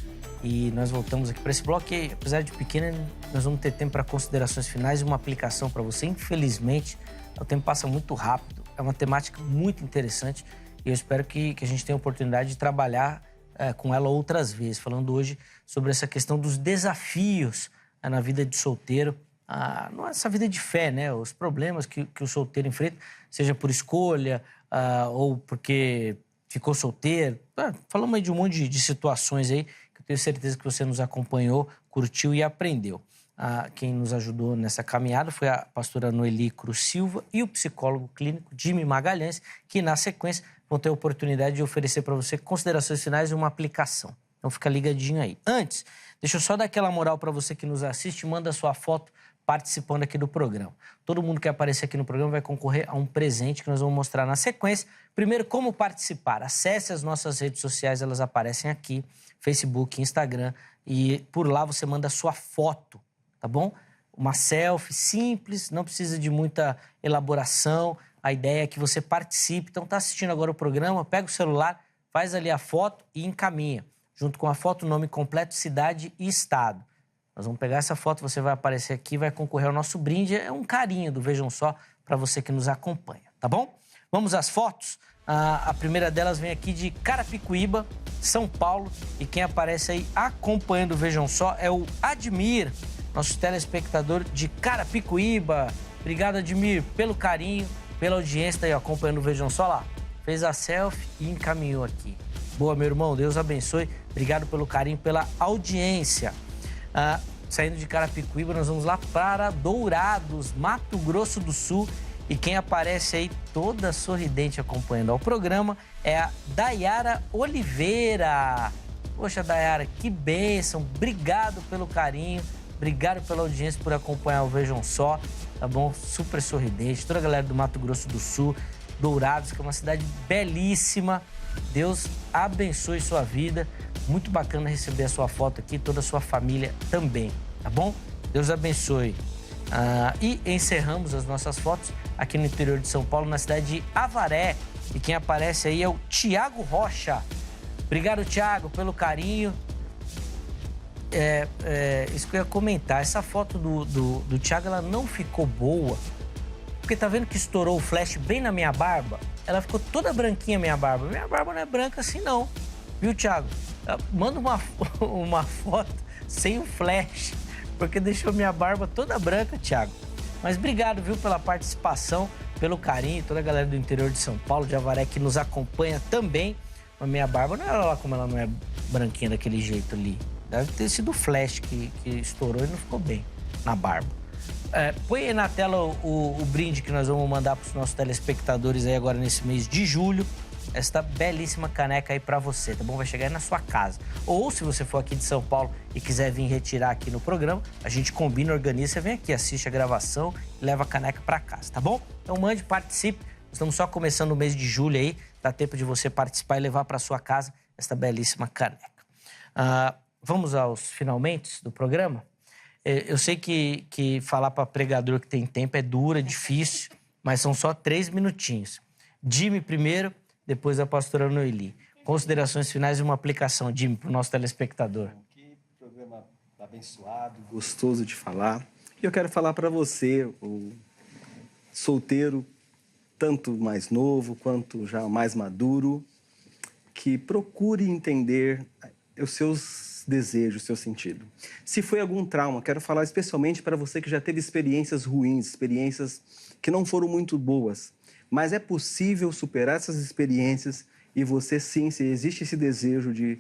e nós voltamos aqui para esse bloco que, apesar de pequeno, nós vamos ter tempo para considerações finais e uma aplicação para você. Infelizmente, o tempo passa muito rápido, é uma temática muito interessante e eu espero que a gente tenha a oportunidade de trabalhar com ela outras vezes, falando hoje sobre essa questão dos desafios na vida de solteiro, nossa vida de fé, né? Os problemas que o solteiro enfrenta, seja por escolha, ou porque ficou solteiro. Falamos aí de um monte de situações aí que eu tenho certeza que você nos acompanhou, curtiu e aprendeu. Quem nos ajudou nessa caminhada foi a pastora Noeli Cruz Silva e o psicólogo clínico Jimmy Magalhães, que na sequência vão ter a oportunidade de oferecer para você considerações finais e uma aplicação. Então fica ligadinho aí. Antes, deixa eu só dar aquela moral para você que nos assiste, manda sua foto participando aqui do programa. Todo mundo que aparecer aqui no programa vai concorrer a um presente que nós vamos mostrar na sequência. Primeiro, como participar? Acesse as nossas redes sociais, elas aparecem aqui, Facebook, Instagram, e por lá você manda a sua foto, tá bom? Uma selfie simples, não precisa de muita elaboração. A ideia é que você participe. Então, tá assistindo agora o programa, pega o celular, faz ali a foto e encaminha. Junto com a foto, nome completo, cidade e estado. Nós vamos pegar essa foto, você vai aparecer aqui, vai concorrer ao nosso brinde. É um carinho do Vejam Só para você que nos acompanha, tá bom? Vamos às fotos? A primeira delas vem aqui de Carapicuíba, São Paulo. E quem aparece aí acompanhando o Vejam Só é o Admir, nosso telespectador de Carapicuíba. Obrigado, Admir, pelo carinho, pela audiência, tá aí acompanhando o Vejam Só lá. Fez a selfie e encaminhou aqui. Boa, meu irmão, Deus abençoe. Obrigado pelo carinho, pela audiência. Saindo de Carapicuíba, nós vamos lá para Dourados, Mato Grosso do Sul. E quem aparece aí toda sorridente acompanhando ao programa é a Dayara Oliveira. Poxa, Dayara, que bênção. Obrigado pelo carinho, obrigado pela audiência, por acompanhar o Vejam Só, tá bom? Super sorridente. Toda a galera do Mato Grosso do Sul, Dourados, que é uma cidade belíssima. Deus abençoe sua vida. Muito bacana receber a sua foto aqui, toda a sua família também, tá bom? Deus abençoe. E encerramos as nossas fotos aqui no interior de São Paulo, na cidade de Avaré. E quem aparece aí é o Tiago Rocha. Obrigado, Tiago, pelo carinho. isso que eu ia comentar. Essa foto do Thiago, ela não ficou boa, porque tá vendo que estourou o flash bem na minha barba? Ela ficou toda branquinha, minha barba. Minha barba não é branca assim, não. Viu, Thiago? Manda uma foto sem o flash, porque deixou minha barba toda branca, Thiago. Mas obrigado, viu, pela participação, pelo carinho, toda a galera do interior de São Paulo, de Avaré, que nos acompanha também. A minha barba não é lá como ela não é branquinha daquele jeito ali. Deve ter sido o flash que estourou e não ficou bem na barba. Põe aí na tela o brinde que nós vamos mandar para os nossos telespectadores aí agora nesse mês de julho. Esta belíssima caneca aí para você, tá bom? Vai chegar aí na sua casa. Ou se você for aqui de São Paulo e quiser vir retirar aqui no programa, a gente combina, organiza, você vem aqui, assiste a gravação e leva a caneca para casa, tá bom? Então mande, participe. Estamos só começando o mês de julho aí, dá tempo de você participar e levar para sua casa esta belíssima caneca. Vamos aos finalmente do programa? Eu sei que falar para pregador que tem tempo é duro, é difícil, mas são só 3 minutinhos. Jimmy primeiro, depois a pastora Noeli. Considerações finais e uma aplicação, Jimmy, para o nosso telespectador. Que programa abençoado, gostoso de falar. E eu quero falar para você, o solteiro, tanto mais novo quanto já mais maduro, que procure entender os seus desejos, o seu sentido. Se foi algum trauma, quero falar especialmente para você que já teve experiências ruins, experiências que não foram muito boas. Mas é possível superar essas experiências e você sim, se existe esse desejo de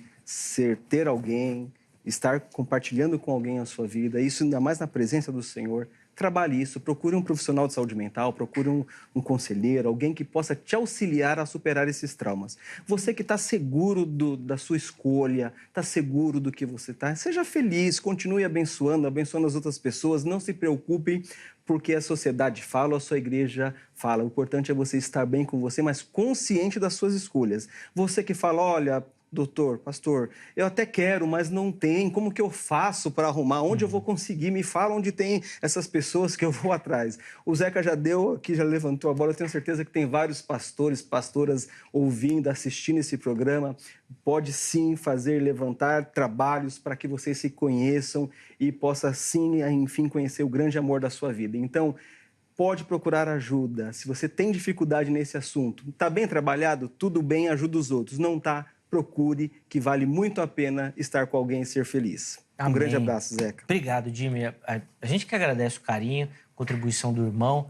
ter alguém, estar compartilhando com alguém a sua vida, isso ainda mais na presença do Senhor, trabalhe isso, procure um profissional de saúde mental, procure um conselheiro, alguém que possa te auxiliar a superar esses traumas. Você que está seguro da sua escolha, está seguro do que você está, seja feliz, continue abençoando as outras pessoas, não se preocupe porque a sociedade fala, a sua igreja fala. O importante é você estar bem com você, mas consciente das suas escolhas. Você que fala, olha, doutor, pastor, eu até quero, mas não tem. Como que eu faço para arrumar? Onde eu vou conseguir? Me fala onde tem essas pessoas que eu vou atrás. O Zeca já deu aqui, já levantou a bola. Eu tenho certeza que tem vários pastores, pastoras ouvindo, assistindo esse programa. Pode sim levantar trabalhos para que vocês se conheçam e possa sim, enfim, conhecer o grande amor da sua vida. Então, pode procurar ajuda. Se você tem dificuldade nesse assunto, está bem trabalhado? Tudo bem, ajuda os outros. Não está? Procure, que vale muito a pena estar com alguém e ser feliz. Amém. Um grande abraço, Zeca. Obrigado, Jimmy. A gente que agradece o carinho, a contribuição do irmão,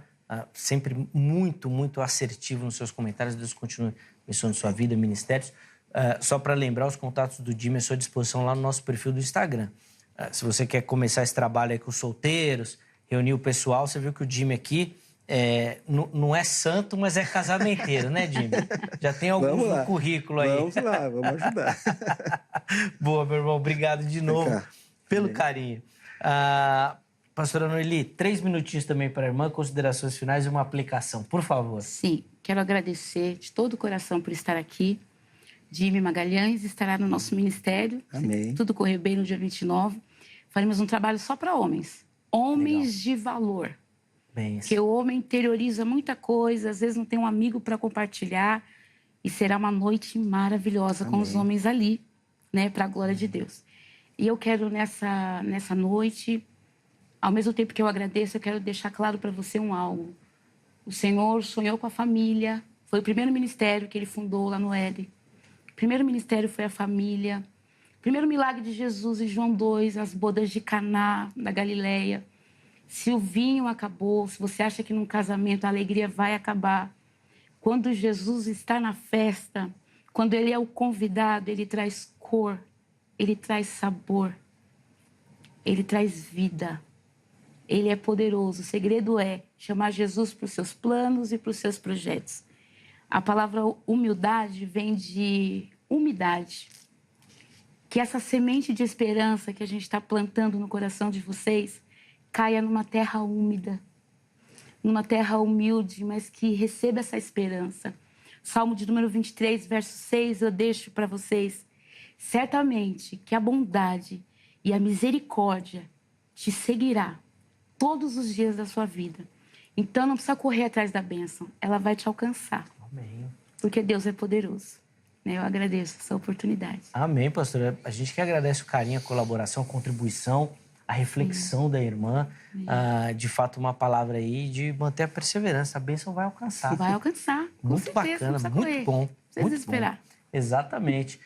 sempre muito, muito assertivo nos seus comentários. Deus continue abençoando sua vida, ministérios. Só para lembrar, os contatos do Jimmy à sua disposição lá no nosso perfil do Instagram. Se você quer começar esse trabalho aí com os solteiros, reunir o pessoal, você viu que o Jimmy aqui não é santo, mas é casamenteiro, né, Jimmy? Já tem alguns no currículo aí. Vamos lá, vamos ajudar. Boa, meu irmão. Obrigado de novo pelo carinho. Pastora Noeli, 3 minutinhos também para a irmã, considerações finais e uma aplicação, por favor. Sim, quero agradecer de todo o coração por estar aqui. Jimmy Magalhães estará no nosso ministério. Amém. Se tudo correr bem no dia 29. Faremos um trabalho só para homens. Homens de valor. Bem, porque o homem interioriza muita coisa, às vezes não tem um amigo para compartilhar. E será uma noite maravilhosa com os homens ali, né, para a glória de Deus. E eu quero, nessa noite, ao mesmo tempo que eu agradeço, eu quero deixar claro para você algo. O Senhor sonhou com a família. Foi o primeiro ministério que ele fundou lá no Éden. O primeiro ministério foi a família. O primeiro milagre de Jesus em João 2, as bodas de Caná, da Galileia. Se o vinho acabou, se você acha que num casamento a alegria vai acabar, quando Jesus está na festa, quando ele é o convidado, ele traz cor, ele traz sabor, ele traz vida. Ele é poderoso. O segredo é chamar Jesus para os seus planos e para os seus projetos. A palavra humildade vem de umidade. Que essa semente de esperança que a gente está plantando no coração de vocês caia numa terra úmida, numa terra humilde, mas que receba essa esperança. Salmo de número 23, verso 6, eu deixo para vocês. Certamente que a bondade e a misericórdia te seguirá todos os dias da sua vida. Então não precisa correr atrás da bênção, ela vai te alcançar. Amém. Porque Deus é poderoso. Eu agradeço essa oportunidade. Amém, pastora. A gente que agradece o carinho, a colaboração, a contribuição, a reflexão da irmã. De fato, uma palavra aí de manter a perseverança. A bênção vai alcançar. Vai alcançar. Muito bacana, muito bom. Sem desesperar. Exatamente.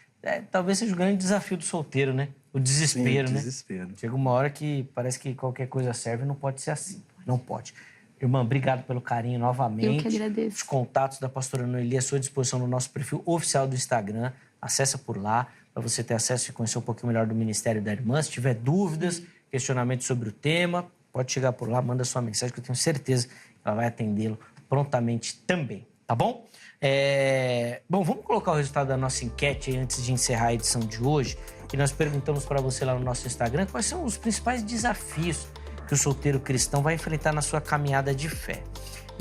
Talvez seja o grande desafio do solteiro, né? O desespero, Sim, né? desespero. Chega uma hora que parece que qualquer coisa serve, não pode ser assim. Não pode. Irmã, obrigado pelo carinho novamente. Eu que agradeço. Os contatos da pastora Noeli à sua disposição no nosso perfil oficial do Instagram. Acessa por lá para você ter acesso e conhecer um pouquinho melhor do Ministério da Irmã. Se tiver dúvidas, questionamentos sobre o tema, pode chegar por lá, manda sua mensagem que eu tenho certeza que ela vai atendê-lo prontamente também, tá bom? Bom, vamos colocar o resultado da nossa enquete aí antes de encerrar a edição de hoje. E nós perguntamos para você lá no nosso Instagram quais são os principais desafios que o solteiro cristão vai enfrentar na sua caminhada de fé.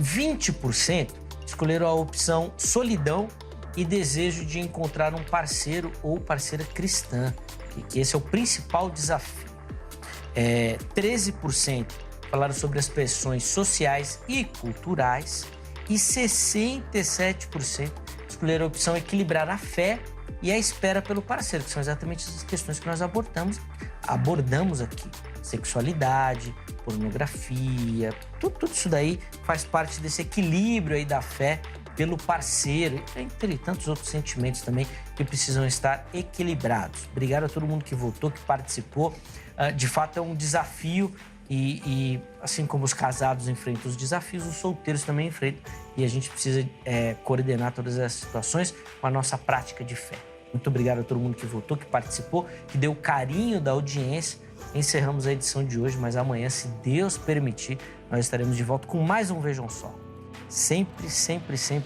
20% escolheram a opção solidão e desejo de encontrar um parceiro ou parceira cristã, e que esse é o principal desafio. 13% falaram sobre as pressões sociais e culturais e 67% escolheram a opção equilibrar a fé e a espera pelo parceiro, que são exatamente essas questões que nós abordamos aqui. Sexualidade, pornografia, tudo isso daí faz parte desse equilíbrio aí da fé pelo parceiro, entre tantos outros sentimentos também que precisam estar equilibrados. Obrigado a todo mundo que votou, que participou. De fato é um desafio e assim como os casados enfrentam os desafios, os solteiros também enfrentam, e a gente precisa coordenar todas essas situações com a nossa prática de fé. Muito obrigado a todo mundo que votou, que participou, que deu carinho da audiência. Encerramos a edição de hoje, mas amanhã, se Deus permitir, nós estaremos de volta com mais um Vejam Só. Sempre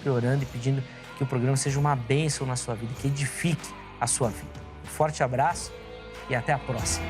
orando e pedindo que o programa seja uma bênção na sua vida, que edifique a sua vida. Um forte abraço e até a próxima.